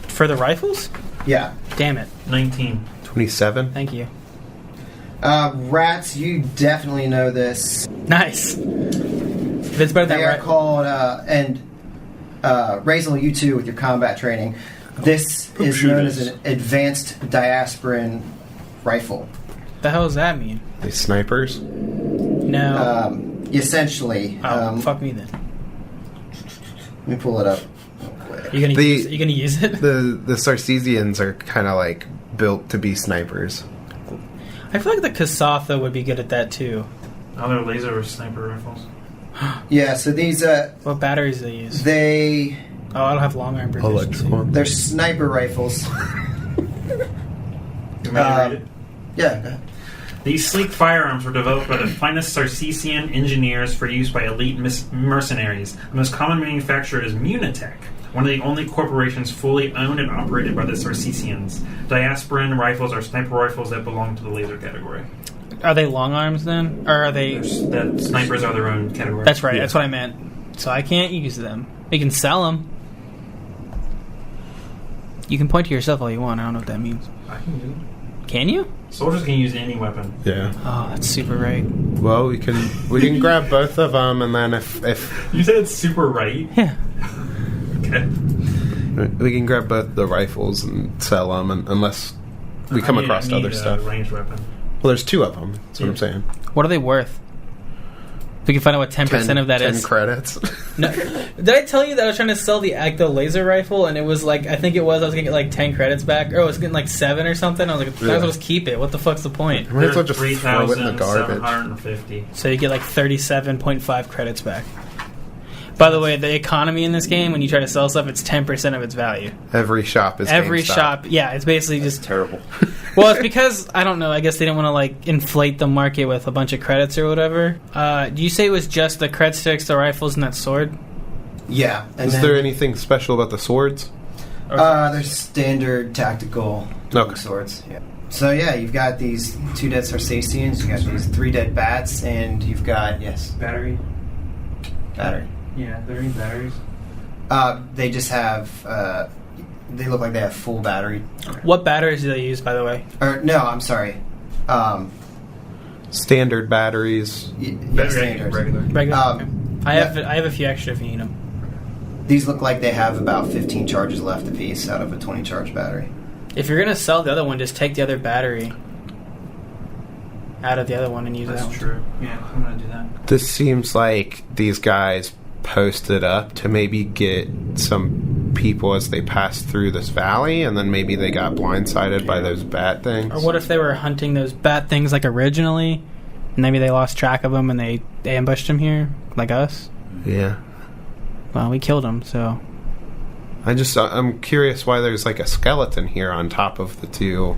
For the rifles? Yeah. Damn it! 19. 27. Thank you. Rats, you definitely know this. Nice. If it's better than They are right. called, Razel, you too, with your combat training. This is known as an advanced diasporan rifle. The hell does that mean? These snipers. No. Essentially, Fuck me then. let me pull it up real quick. You gonna The- use it? You gonna use it? The Sarcesians are kind of built to be snipers. I feel like the Kasatha would be good at that too. Other laser or sniper rifles. Yeah, so these, What batteries do they use? they Oh, I don't have long arm proficiency. they're sniper rifles. You want me to read it? Yeah, go ahead. These sleek firearms were developed by the finest Sarcesian engineers for use by elite mercenaries. The most common manufacturer is Munitech, one of the only corporations fully owned and operated by the Sarcesians. Diasporan rifles are sniper rifles that belong to the laser category. Are they long arms then? Or are they... The snipers are their own category. That's right, that's what I meant. So I can't use them. We can sell them. You can point to yourself all you want. I don't know what that means. I can use them. Can you? Soldiers can use any weapon. Yeah. Oh, that's super right. Well, we can grab both of them, and then if You said it's super right? Yeah. Okay. we can grab both the rifles and sell them, unless we come across other stuff. Ranged weapon. Well, there's 2 of them. That's what I'm saying. What are they worth? We can find out what 10% of that 10 is. 10 credits. No, did I tell you that I was trying to sell the Acto laser rifle, and it was like, I was gonna get like 10 credits back, or I was getting like 7 or something. I was like, might as well just keep it. What the fuck's the point? Might as well just throw it in the garbage. 3,750. So you get like 37.5 credits back. By the way, the economy in this game, when you try to sell stuff, it's 10% of its value. Every shop is Every GameStop. shop, yeah, it's basically just Terrible. Well, it's because, I don't know, I guess they didn't want to, like, inflate the market with a bunch of credits or whatever. Do you say it was just the cred sticks, the rifles, and that sword? Yeah. And Is there anything special about the swords? They're standard tactical Okay. swords. Yeah. So yeah, you've got these 2 dead Sarcesians, you've got these 3 dead bats, and you've got Battery? battery. Yeah, they're in batteries. They just have. They look like they have full battery. What batteries do they use, by the way? Or no, I'm sorry. Standard batteries. Standard. Regular. Regular? Um, Okay. I have a few extra if you need them. These look like they have about 15 charges left apiece out of a 20 charge battery. If you're going to sell the other one, just take the other battery out of the other one and use that That's one. true. Yeah, I'm going to do that. This seems like these guys posted up to maybe get some people as they passed through this valley, and then maybe they got blindsided by those bat things. Or what if they were hunting those bat things like originally? Maybe they lost track of them and they ambushed them here, like us? Yeah. Well, we killed them, so... I'm curious why there's like a skeleton here on top of the 2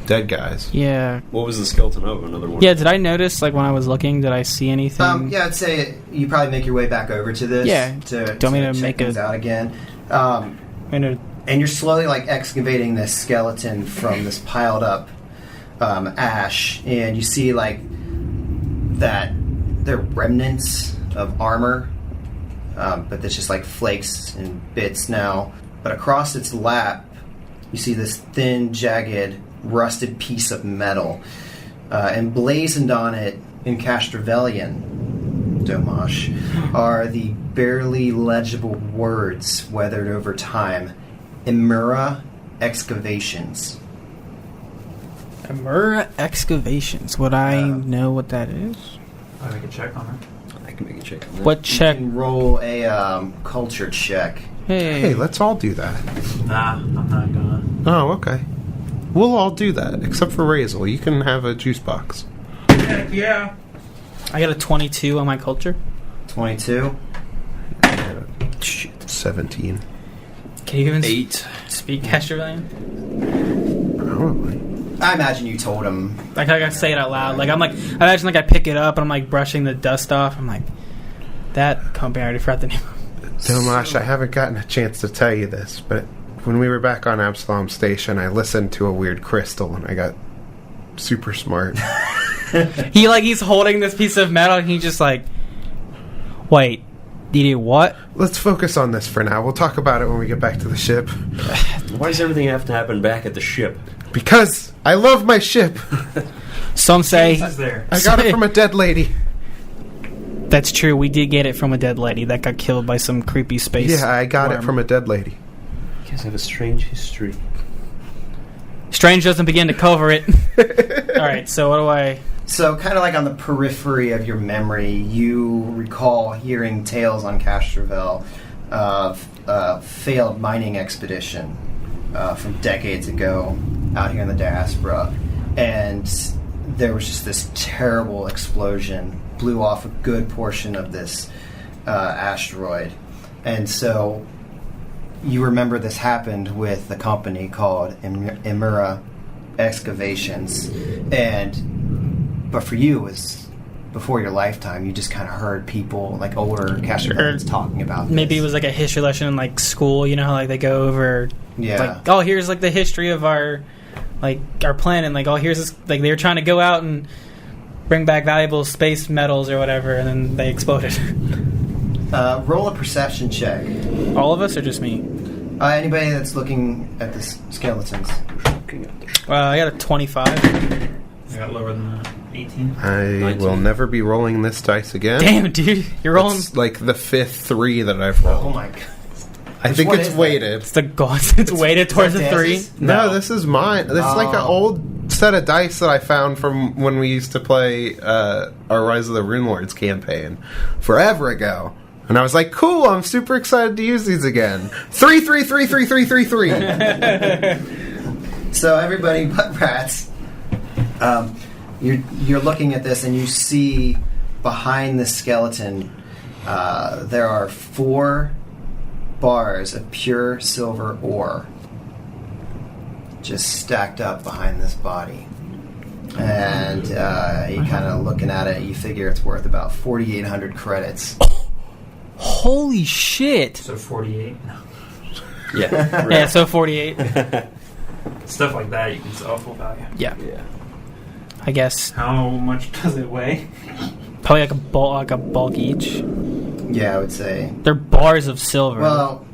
dead guys. Yeah. What was the skeleton of? Another one? Yeah, did I notice, like, when I was looking, did I see anything? Yeah, I'd say you probably make your way back over to this. Yeah. To Do you want me to check make things a- out again. And And you're slowly like excavating this skeleton from this piled up ash, and you see like that they're remnants of armor, but that's just like flakes and bits now. But across its lap, you see this thin, jagged, rusted piece of metal, emblazoned on it in Castravellian Domash are the barely legible words weathered over time. Emura Excavations. Amura Excavations. Would I know what that is? I'll make a check on I can make a check on that. What check? You can roll a culture check. Hey, let's all do that. it. Nah, I'm not gonna. Oh, okay. We'll all do that, except for Razel. You can have a juice box. Heck yeah. I got a 22 on my culture. 22. Shit, 17. Can you even 8. speak Castravellian? Probably. I imagine you told him. Like, I gotta say it out loud. Like, I imagine, like, I pick it up and I'm, like, brushing the dust off. I'm like, that company, I already forgot the name. Domash, I haven't gotten a chance to tell you this, but when we were back on Absalom Station, I listened to a weird crystal and I got super smart. He's holding this piece of metal and he just, like, wait, you did what? Let's focus on this for now. We'll talk about it when we get back to the ship. Why does everything have to happen back at the ship? Because I love my ship. Some say He's there. I got it from a dead lady. that's true. We did get it from a dead lady that got killed by some creepy space. Yeah, I got worm. it from a dead lady. You guys have a strange history. Strange doesn't begin to cover it. All right, so what do I? So, kind of like on the periphery of your memory, you recall hearing tales on Castrovel of a failed mining expedition from decades ago out here in the diaspora. And there was just this terrible explosion, blew off a good portion of this asteroid. And so you remember this happened with a company called Emura Excavations. And but for you, it was before your lifetime. You just kind of heard people, like older Castrovans, talking about Maybe this. it was like a history lesson in like school. You know how like they go over, like, oh, here's like the history of our planet. Like, oh, here's this. Like they were trying to go out and bring back valuable space metals or whatever, and then they exploded. Roll a perception check. All of us or just me? Anybody that's looking at the skeletons. I got a 25. I got lower than that. 18. I 19. will never be rolling this dice again. Damn, dude, you're rolling. It's like the 5th 3 that I've rolled. Oh my god. I think one it's is that? weighted. It's the gods. It's weighted towards the 3. Dances? No, this is mine. This is like an old set of dice that I found from when we used to play our Rise of the Runelords campaign forever ago. And I was like, cool, I'm super excited to use these again. 3, 3, 3, 3, 3, 3, 3. So everybody but rats, you're looking at this and you see behind the skeleton there are 4 bars of pure silver ore just stacked up behind this body. And you kind of looking at it, you figure it's worth about 4,800 credits. Holy shit! So 48. Yeah. Yeah, so 48. Stuff like that you can sell full value. Yeah, Yeah. I guess How much does it weigh? probably like a bulk each. Yeah, I would say. They're bars of silver. Well,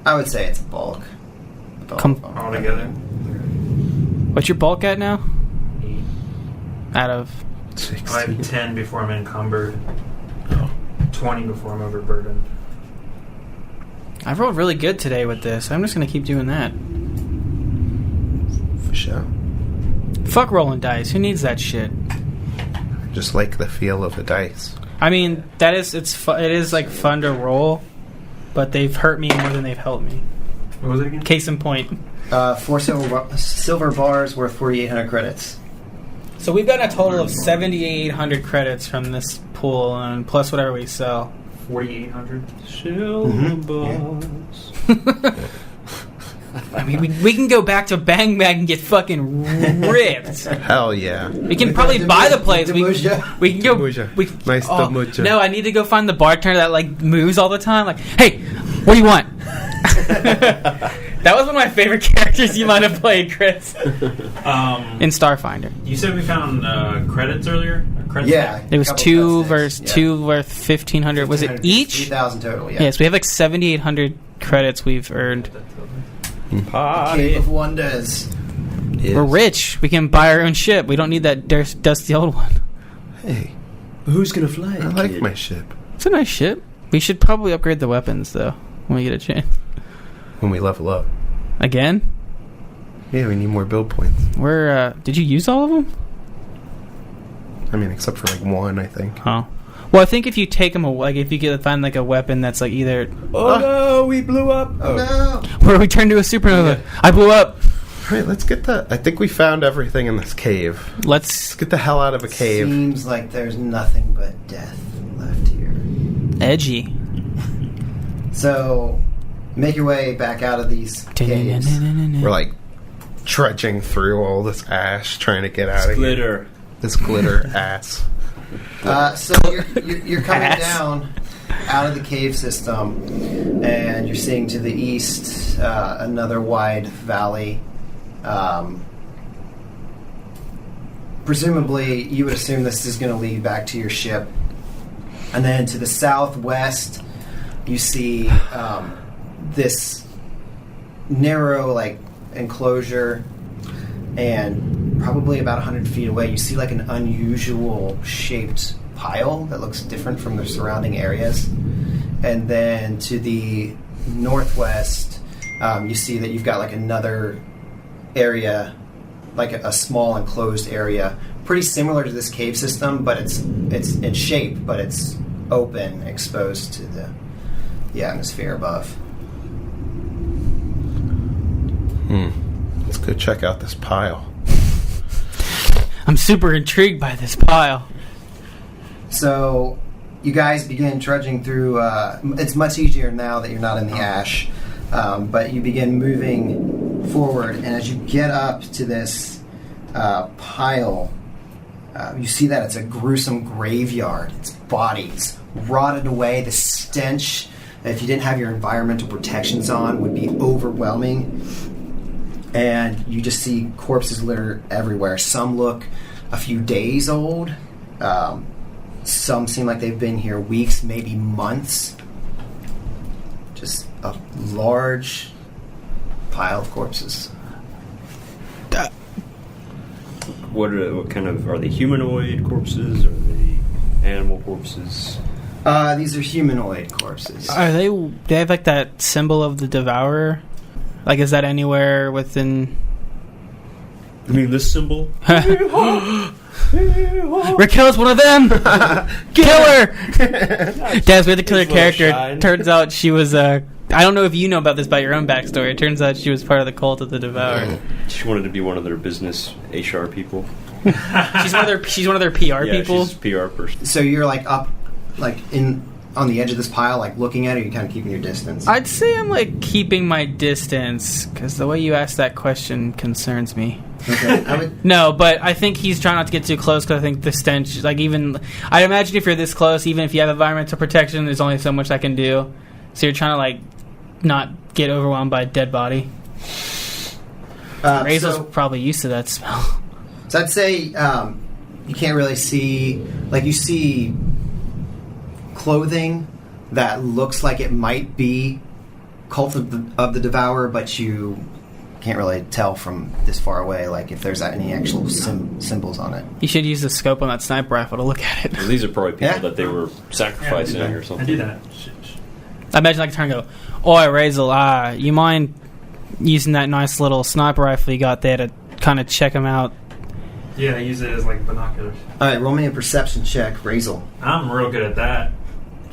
I would say it's a bulk. All together? What's your bulk at now? 8. Out of I have 10 before I'm encumbered. 20 before I'm overburdened. I've rolled really good today with this. I'm just gonna keep doing that. For sure. Fuck rolling dice. Who needs that shit? Just like the feel of a dice. I mean, it is like fun to roll, but they've hurt me more than they've helped me. What was it again? Case in point. 4 silver bars worth 4,800 credits. So we've got a total of 7,800 credits from this pool, and plus whatever we sell. 4,800. Silver balls. I mean, we can go back to Bang Bang and get fucking ripped. Hell yeah. We can probably buy the place. We can go. Demuja. We, Nice oh, demuja. no, I need to go find the bartender that like moves all the time. Like, hey, what do you want? That was one of my favorite characters you might have played, Chris. In Starfinder. You said we found credits earlier? Credits? Yeah. It was couple two credits, versus yeah. two worth 1,500. Was it 1,500 each? 3,000 total, yeah. Yes, we have like 7,800 credits we've earned. Cave of Wonders. Yes. We're rich. We can buy our own ship. We don't need that dusty old one. Hey, Who's gonna fly? I like my ship. It's a nice ship. We should probably upgrade the weapons though when we get a chance. When we level up. Again? Yeah, we need more build points. Did you use all of them? I mean, except for like 1, I think. Oh. Well, I think if you take them away, like if you could find like a weapon that's like either Oh no, we blew up. Oh, no. where we turn to a supernova. I blew up. Alright, let's get the... I think we found everything in this cave. Let's Let's get the hell out of a cave. Seems like there's nothing but death left here. edgy. So, make your way back out of these caves. We're like trudging through all this ash, trying to get out of here. Glitter. This glitter ass. So you're coming Ass. down out of the cave system, and you're seeing to the east another wide valley. Presumably, you would assume this is going to lead back to your ship. And then to the southwest, you see this narrow, like, enclosure, and probably about 100 feet away, you see like an unusual shaped pile that looks different from the surrounding areas. And then to the northwest, you see that you've got like another area, like a small enclosed area, pretty similar to this cave system, but it's in shape, but it's open, exposed to the atmosphere above. Let's go check out this pile. I'm super intrigued by this pile. So you guys begin trudging through. It's much easier now that you're not in the ash, but you begin moving forward, and as you get up to this pile, You see that it's a gruesome graveyard. It's bodies rotted away. The stench, if you didn't have your environmental protections on, would be overwhelming. And you just see corpses litter everywhere. Some look a few days old. Some seem like they've been here weeks, maybe months. Just a large pile of corpses. What kind of are they? Humanoid corpses? Or are they animal corpses? These are humanoid corpses. Are they? They have like that symbol of the Devourer. Like, is that anywhere within? I mean, this symbol. Raquel's one of them. Kill her. Daz, we had to kill her character. Shine. Turns out she was I don't know if you know about this by your own backstory. It turns out she was part of the cult of the Devourer. She wanted to be one of their business HR people. She's one of their PR people. She's a PR person. So you're like up, like on the edge of this pile, like looking at it. You're kind of keeping your distance. I'd say I'm like keeping my distance because the way you asked that question concerns me. Okay. I would. No, but I think he's trying not to get too close because I think the stench, like even, I'd imagine if you're this close, even if you have environmental protection, there's only so much I can do. So you're trying to like not get overwhelmed by a dead body. Razel's probably used to that smell. So I'd say you can't really see, like you see clothing that looks like it might be Cult of the Devourer, but you can't really tell from this far away, like if there's any actual symbols on it. You should use the scope on that sniper rifle to look at it. Well, these are probably people Yeah. that they were sacrificing or something. I do that. I imagine I can turn and go, "Oi, Razel, you mind using that nice little sniper rifle you got there to kind of check him out?" Yeah, I use it as like binoculars. All right, roll me a perception check, Razel. I'm real good at that.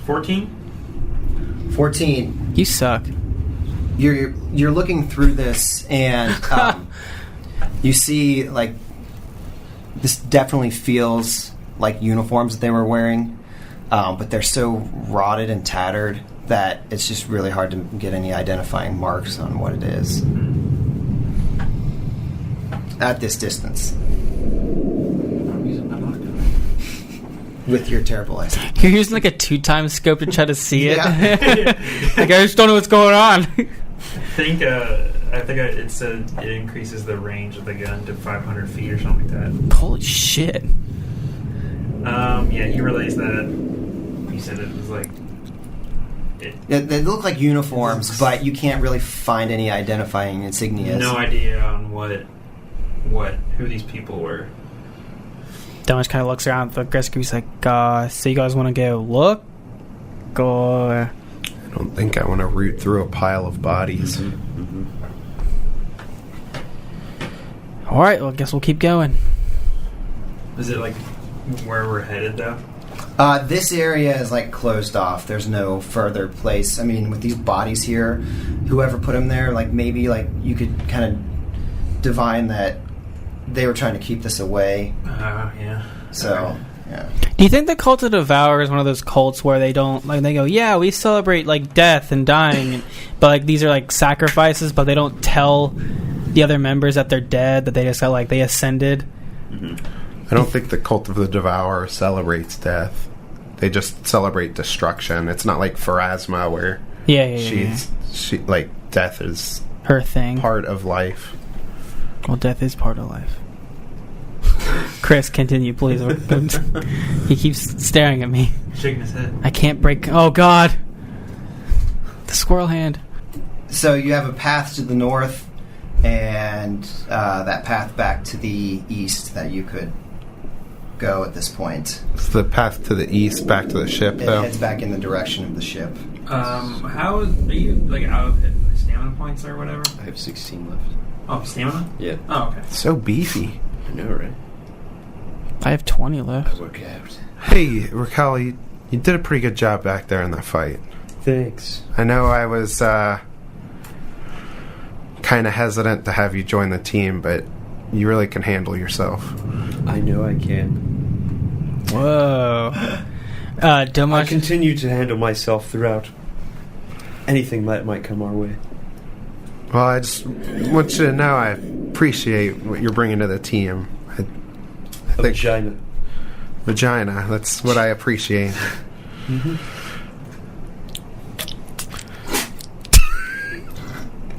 14? 14. You suck. You're looking through this, and you see like this definitely feels like uniforms that they were wearing, but they're so rotted and tattered that it's just really hard to get any identifying marks on what it is at this distance. I'm using binoculars. With your terrible eyesight. You're using like a 2x scope to try to see it. Yeah. Like, I just don't know what's going on. I think it said it increases the range of the gun to 500 feet or something like that. Holy shit. Yeah, he realized that. He said it was like. They look like uniforms, but you can't really find any identifying insignias. No idea on who these people were. Domish kind of looks around at the rest group's like, so you guys want to go look? Or... I don't think I want to root through a pile of bodies. Mm-hmm. Alright, well, I guess we'll keep going. Is it like where we're headed though? This area is like closed off. There's no further place. I mean, with these bodies here, whoever put them there, like maybe like you could kind of divine that they were trying to keep this away. Yeah. So, Okay. yeah. Do you think the Cult of the Devourer is one of those cults where they don't, like, they go, yeah, we celebrate, like, death and dying, but, like, these are, like, sacrifices, but they don't tell the other members that they're dead, that they just got, like, they ascended? Mm-hmm. I don't think the Cult of the Devourer celebrates death. They just celebrate destruction. It's not like Pharasma where Yeah. she like death is Her thing. part of life. Well, death is part of life. Chris, continue, please. He keeps staring at me. Shaking his head. I can't break... Oh, God. The squirrel hand. So you have a path to the north and that path back to the east that you could go at this point. It's the path to the east, back to the ship, It though. heads back in the direction of the ship. Are you like out of hit stamina points or whatever? I have 16 left. Oh, stamina? Yeah. Oh, okay. So beefy. I know, right? I have 20 left. I work out. Hey, Raquel, you did a pretty good job back there in that fight. Thanks. I know I was kind of hesitant to have you join the team, but you really can handle yourself. I know I can. Whoa. I Domash... continue to handle myself throughout anything that might come our way. Well, I just want you to know I appreciate what you're bringing to the team. I A think vagina. Vagina. That's what I appreciate.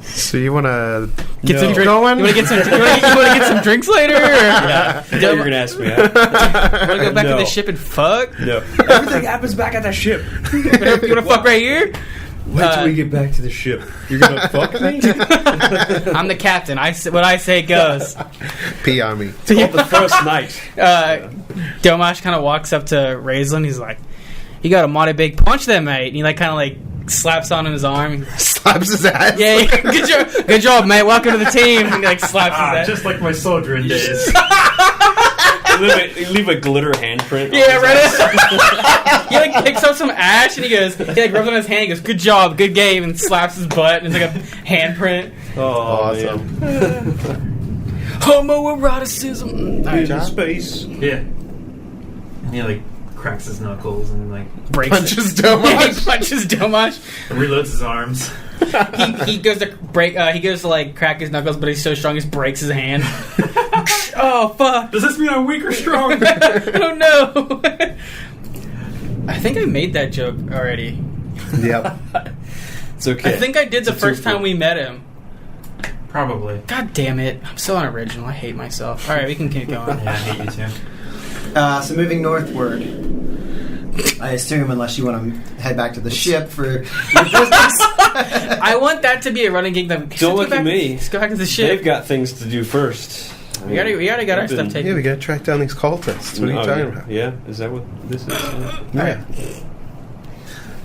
So you want to Get some drink. going? You want to get some? You want to get some drinks later? Or? Yeah, I thought you were gonna ask me. Want to go back to No. the ship and fuck? No, everything happens back at the ship. You want to fuck right here? Wait till we get back to the ship. You're gonna fuck me? I'm the captain. What I say goes. Pee on me. It's called the first night. Domash kind of walks up to Raislin. He's like, "You got a mighty big punch there, mate." And he like kind of like slaps on his arm. Slaps his ass. Yeah, good job, mate. Welcome to the team. And he like slaps his ass. Just like my soldiering days. You leave a glitter handprint. Yeah, right. He like picks up some ash and he like rubs on his hand. He goes, "Good job, good game," and slaps his butt. And it's like a handprint. Oh, Awesome. Homoeroticism. All right, In space. Yeah. And he like cracks his knuckles and like breaks Punches it. Yeah, he Domash. punches Domash. reloads his arms. He goes to break. He goes to like crack his knuckles, but he's so strong, he just breaks his hand. Oh fuck! Does this mean I'm weak or strong? I don't know. I think I made that joke already. Yep. It's okay. I think I did the It's a first twofer. time we met him. Probably. God damn it! I'm so unoriginal. I hate myself. All right, we can keep going. Yeah, I hate you too. So moving northward, I assume, unless you want to head back to the ship for your business. I want that to be a running gig. Don't look at me. Let's go back to the ship. They've got things to do first. We gotta get our stuff taken. Yeah, we gotta track down these cultists. What are you talking about? Yeah, is that what this is? Yeah.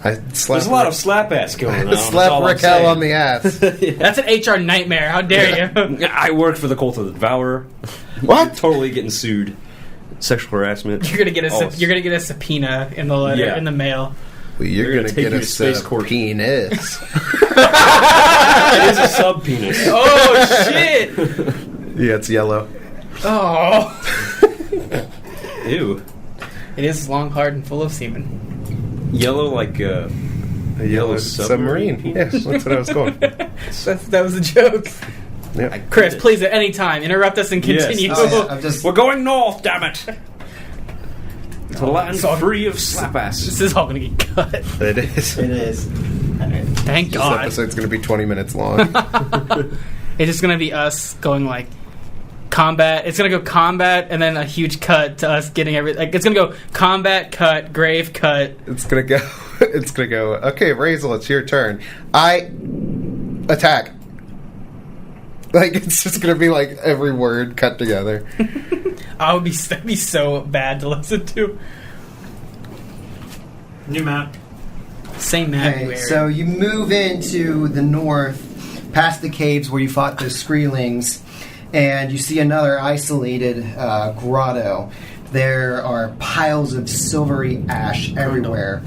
I slapped There's a lot of slap ass going on. that's slap all I'm Raquel saying. on the ass. That's an HR nightmare. How dare you? I work for the Cult of the Devourer. What? Totally getting sued. Sexual harassment. You're gonna get All a subpoena in the letter Yeah. in the mail. Well, you're They're gonna gonna take get you a to space set court. of penis. It is a sub penis. Oh shit! Yeah, it's yellow. Oh, Ew. it is long, hard, and full of semen. Yellow like A yellow submarine. penis? Yes, that's what I was going for. That was a joke. Yeah. Chris, please at any time interrupt us and Yes. continue. Oh, yeah, I'm just We're going north, damn it. To land It's all- free of slap ass. This is all gonna get cut. It is. it is. Thank This God. episode's gonna be 20 minutes long. It's just gonna be us going like combat. It's gonna go combat and then a huge cut to us getting everything. Like it's gonna go combat cut, grave cut. It's gonna go. It's gonna go. Okay, Razel, it's your turn. I attack. Like it's just gonna be like every word cut together. That'd be so bad to listen to. New map. Same map. Okay, so you move into the north, past the caves where you fought the Skreelings, and you see another isolated grotto. There are piles of silvery ash everywhere.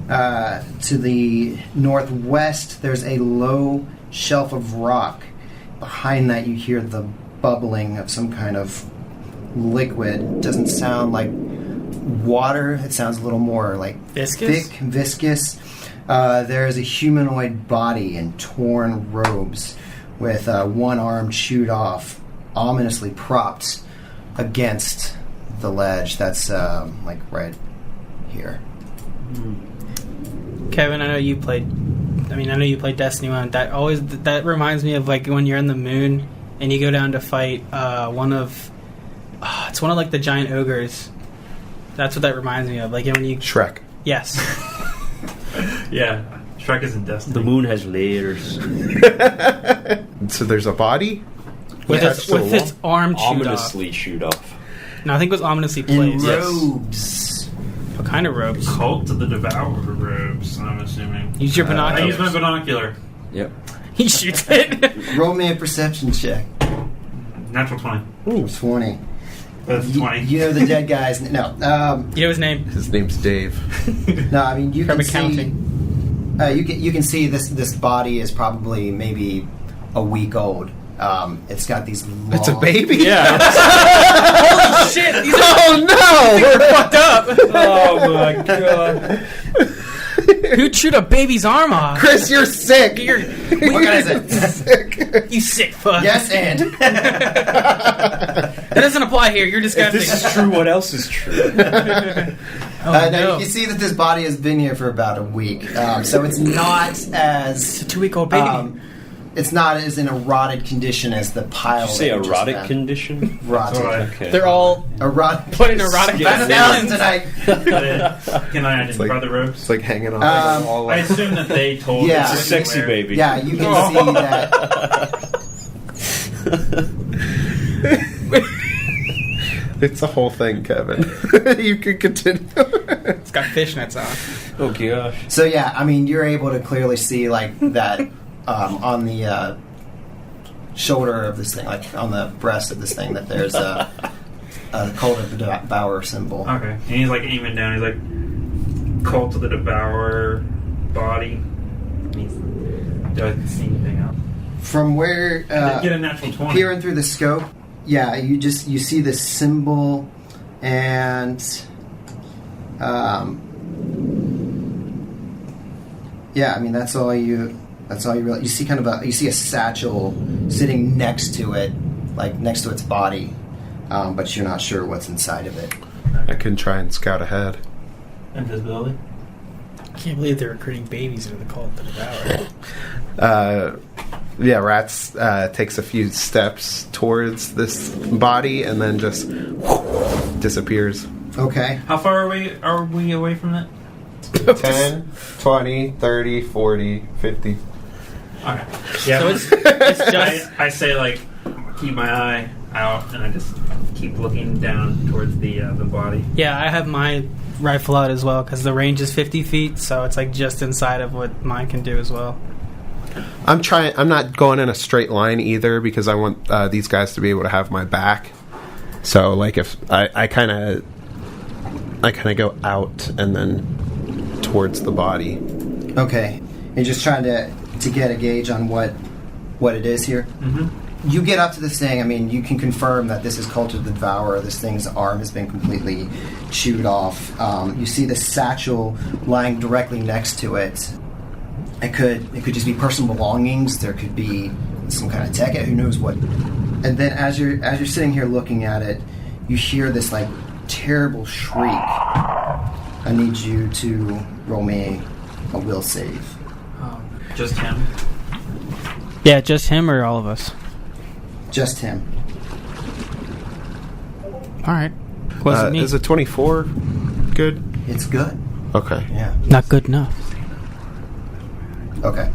To the northwest, there's a low shelf of rock. Behind that, you hear the bubbling of some kind of liquid. It doesn't sound like water. It sounds a little more like Viscous? thick, viscous. There is a humanoid body in torn robes with one arm chewed off, ominously propped against the ledge. That's like right here. Kevin, I know you played Destiny 1. That reminds me of like when you're in the moon and you go down to fight it's one of like the giant ogres. That's what that reminds me of. Like when you Shrek. yes. Yeah. Shrek is in Destiny. The moon has layers. So there's a body. With Yeah, its so with its arm chewed off. Ominously shoot off. No, I think it was ominously In placed. robes. What kind of robes? Cult of the Devourer robes, I'm assuming. Use your I binoculars. use my binocular. Yep. He shoots it. Roll me a perception check. Natural 20. Ooh, 20. That's 20. You know the dead guys. No, You know his name? His name's Dave. no. I mean, you From can see. accounting. You can see this body is probably maybe a week old. It's got these. Long, It's a baby. Yeah. Holy shit! These are Oh no! fucked up. Oh my god. Who'd shoot a baby's arm off? Chris, you're sick. What kind is it? Sick. You sick fuck. Yes, and. That doesn't apply here. You're If disgusting. this is true, what else is true? Oh, No, you see that this body has been here for about a week, so it's not as It's a 2-week-old baby. it's not as in a rotted condition as the pile. Did you say that you just erotic found. condition? Rotted. Okay. They're all Erotic. put in erotic Yeah, Found baskets. tonight. Can I like- brother ropes? It's like hanging off. all I like, assume that they told. Yeah. us It's a sexy where- baby. Yeah, you can see that. it's a whole thing, Kevin. You can continue. It's got fishnets on. Oh gosh. So yeah, I mean, you're able to clearly see like that on the shoulder of this thing, like on the breast of this thing, that there's a cult of the Devourer symbol. Okay, and he's like aiming down. He's like cult of the Devourer body. Doesn't see anything else. From where Get a natural 20. peering through the scope, yeah, you see this symbol, and yeah, I mean that's all you really. You see kind of you see a satchel sitting next to it, like next to its body, but you're not sure what's inside of it. I can try and scout ahead. Invisibility. I can't believe they're recruiting babies into the cult of the Devourer. Yeah, Rats takes a few steps towards this body and then just disappears. Okay. How far are we away from that? 10, 20, 30, 40, 50. Okay. Yeah. So it's just I say like keep my eye out, and I just keep looking down towards the body. yeah. I have my rifle out as well because the range is 50 feet, so it's like just inside of what mine can do as well. I'm not going in a straight line either because I want these guys to be able to have my back. So like if I kind of go out and then towards the body. Okay. You're just trying to get a gauge on what it is here. Mm-hmm. You get up to this thing. I mean, you can confirm that this is Cult of the Devourer. This thing's arm has been completely chewed off. You see the satchel lying directly next to it. It could just be personal belongings. There could be some kind of tech. Who knows what? And then as you're sitting here looking at it, you hear this like terrible shriek. I need you to roll me a will save. Just him. Yeah, just him or all of us. Just him. All right. Wasn't me. Is a 24 good? It's good. Okay. Yeah. Not good enough. Okay.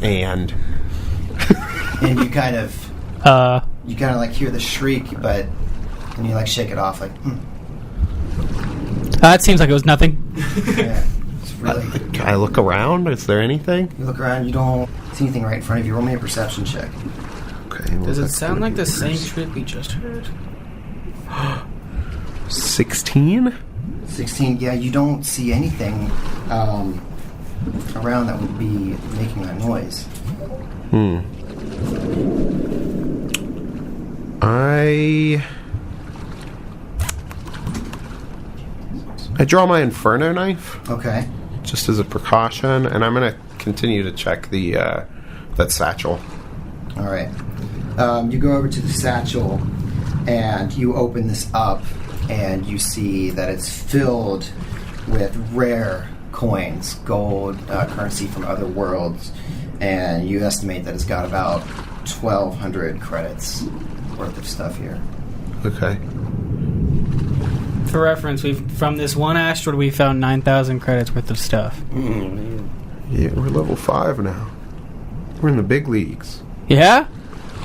And And you kind of like hear the shriek, and you like shake it off, like, that seems like it was nothing. yeah. It's really. I look around. Is there anything? You look around, you don't see anything right in front of you. Roll me a perception check. Okay. Does it sound like the same shit we just heard? 16? 16. Yeah, you don't see anything around that would be making that noise. I draw my Inferno knife Okay. just as a precaution, and I'm gonna continue to check the that satchel. All right. You go over to the satchel, and you open this up, and you see that it's filled with rare coins, gold, currency from other worlds, and you estimate that it's got about 1,200 credits worth of stuff here. Okay. For reference, from this one asteroid we found 9,000 credits worth of stuff. Yeah, we're level 5 now. We're in the big leagues. Yeah?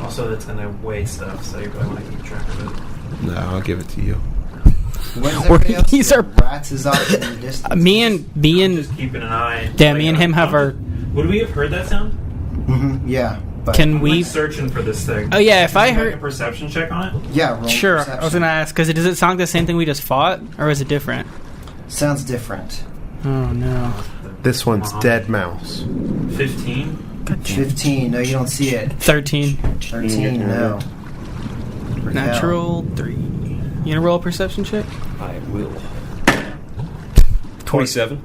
Also, that's gonna weigh stuff, so you probably want to keep track of it. No, I'll give it to you. What is everybody else These doing? are- Rats is off in the distance. Me and Just keeping an eye. Yeah, me and him have our. Would we have heard that sound? Mm-hmm, yeah. But Can I'm we? like searching for this thing. Oh yeah, if I Can you make a heard. perception check on it. yeah, roll Sure, perception. I was gonna ask because does it sound like the same thing we just fought, or is it different? Sounds different. Oh no. This one's Dead Mouse. 15. 15. No, you don't see it. 13. 13. No. Raquel. Natural 3. You gonna roll a perception check? I will. 27.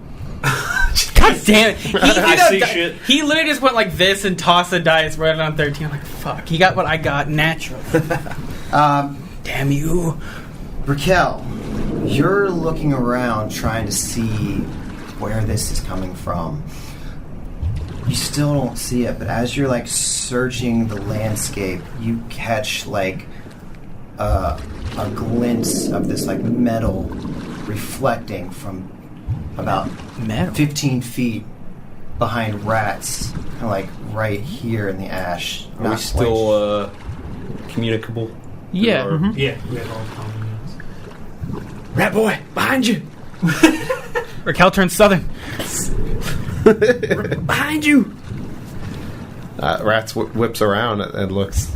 God damn it! I see shit. He literally just went like this and tossed the dice right on 13. I'm like, fuck. He got what I got natural. Damn you. Raquel, you're looking around trying to see where this is coming from. You still don't see it, but as you're like searching the landscape, you catch like a glimpse of this like metal reflecting from about Metal. 15 feet behind Rats, kind of like right here in the ash. Are Not we still communicable? Yeah. Or- mhm. Yeah, we have all the common units. Rat boy, behind you. Raquel turns southern. Behind you. Rats whips around and looks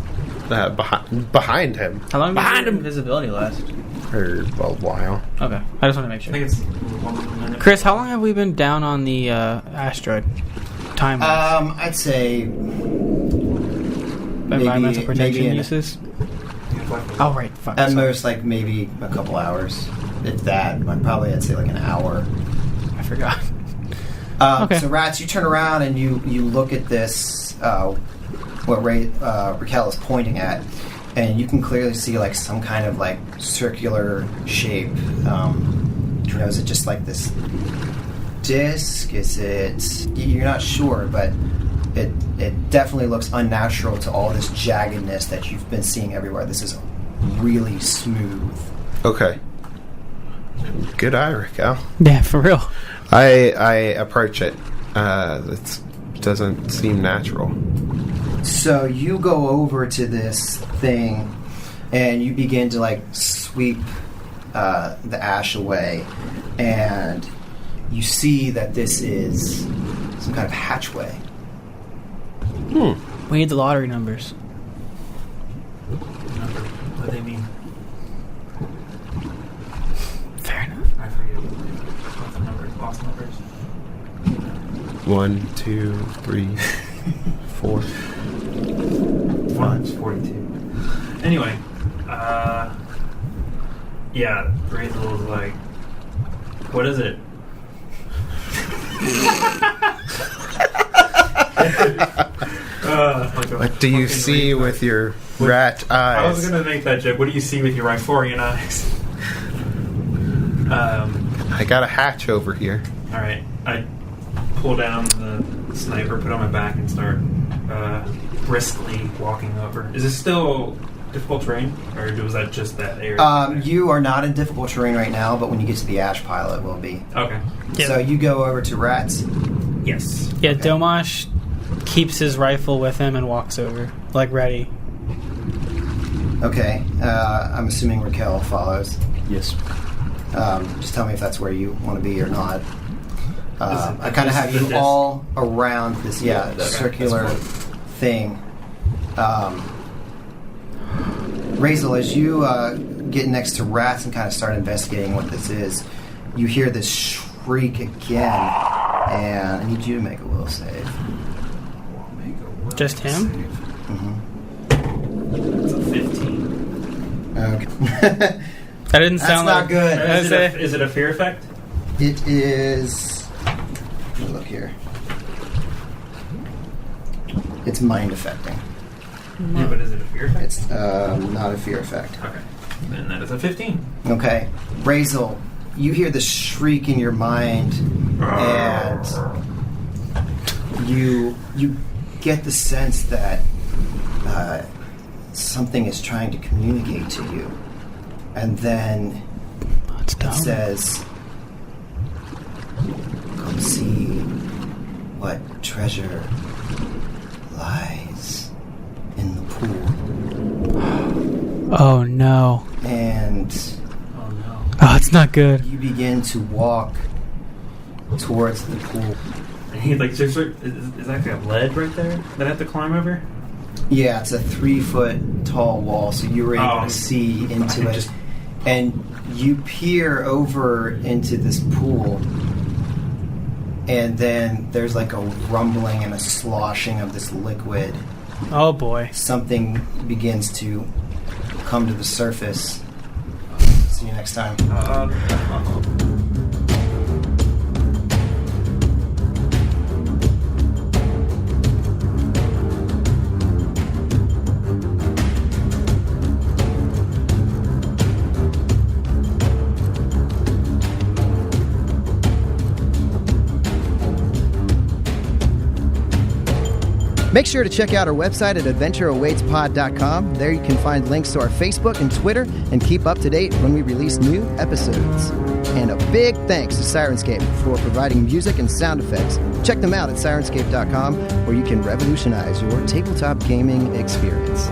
behind him How long Behind does him. invisibility last? for a while. Okay, I just want to make I sure. think it's 1 minute. Chris, how long have we been down on the asteroid? Time. I'd say environmental maybe protection in- uses. Yeah, like- Oh right, fuck. at sorry. most like maybe a couple hours, if that. Probably I'd say like an hour. I forgot. Okay. So Rats, you turn around and you look at this, what Raquel is pointing at, and you can clearly see like some kind of like circular shape. Is it just like this disc? Is it? You're not sure, but it definitely looks unnatural to all this jaggedness that you've been seeing everywhere. This is really smooth. Okay. Good eye, Raquel. Yeah, for real. I approach it. It doesn't seem natural. So you go over to this thing and you begin to like sweep the ash away, and you see that this is some kind of hatchway. We need the lottery numbers. What do they mean? Fair enough. I forget. What's the numbers? Lost numbers? 1, 2, 3, 4. 1 is 42. Anyway, yeah, Razel was like, what is it? What do you see with your rat I was eyes? going to make that joke. What do you see with your Riforian eyes? I got a hatch over here. Alright, I pull down the sniper, put it on my back, and start briskly walking over. Is this still difficult terrain? Or was that just that area? You are not in difficult terrain right now, but when you get to the ash pile, it will be. Okay. Yeah. So you go over to Rats. Yes. Yeah, Domash keeps his rifle with him and walks over, like ready. Okay. I'm assuming Raquel follows. Yes. Just tell me if that's where you want to be or not. I kind of this have is the you disc? all around this, Okay, circular that's thing. Razel, as you get next to Rats and kind of start investigating what this is, you hear this shriek again, and I need you to make a will save. Just him? It's a 15. Okay. That didn't That's sound not like good. Is it a fear effect? It is. Let me look here. It's mind affecting. Yeah, but is it a fear effect? It's not a fear effect. Okay. Then that is a 15. Okay, Razel, you hear the shriek in your mind, and you get the sense that something is trying to communicate to you, and then That's it dumb. says, "Come see what treasure lies in the pool." Oh no. And Oh no. Oh, it's not good. you begin to walk towards the pool. And he like is that like a ledge right there that I have to climb over? Yeah, it's a 3-foot tall wall, so you were able Oh. to see I into can it. just- And you peer over into this pool, and then there's like a rumbling and a sloshing of this liquid. Oh boy. Something begins to come to the surface. See you next time. Make sure to check out our website at adventureawaitspod.com. There you can find links to our Facebook and Twitter and keep up to date when we release new episodes. And a big thanks to Sirenscape for providing music and sound effects. Check them out at sirenscape.com where you can revolutionize your tabletop gaming experience.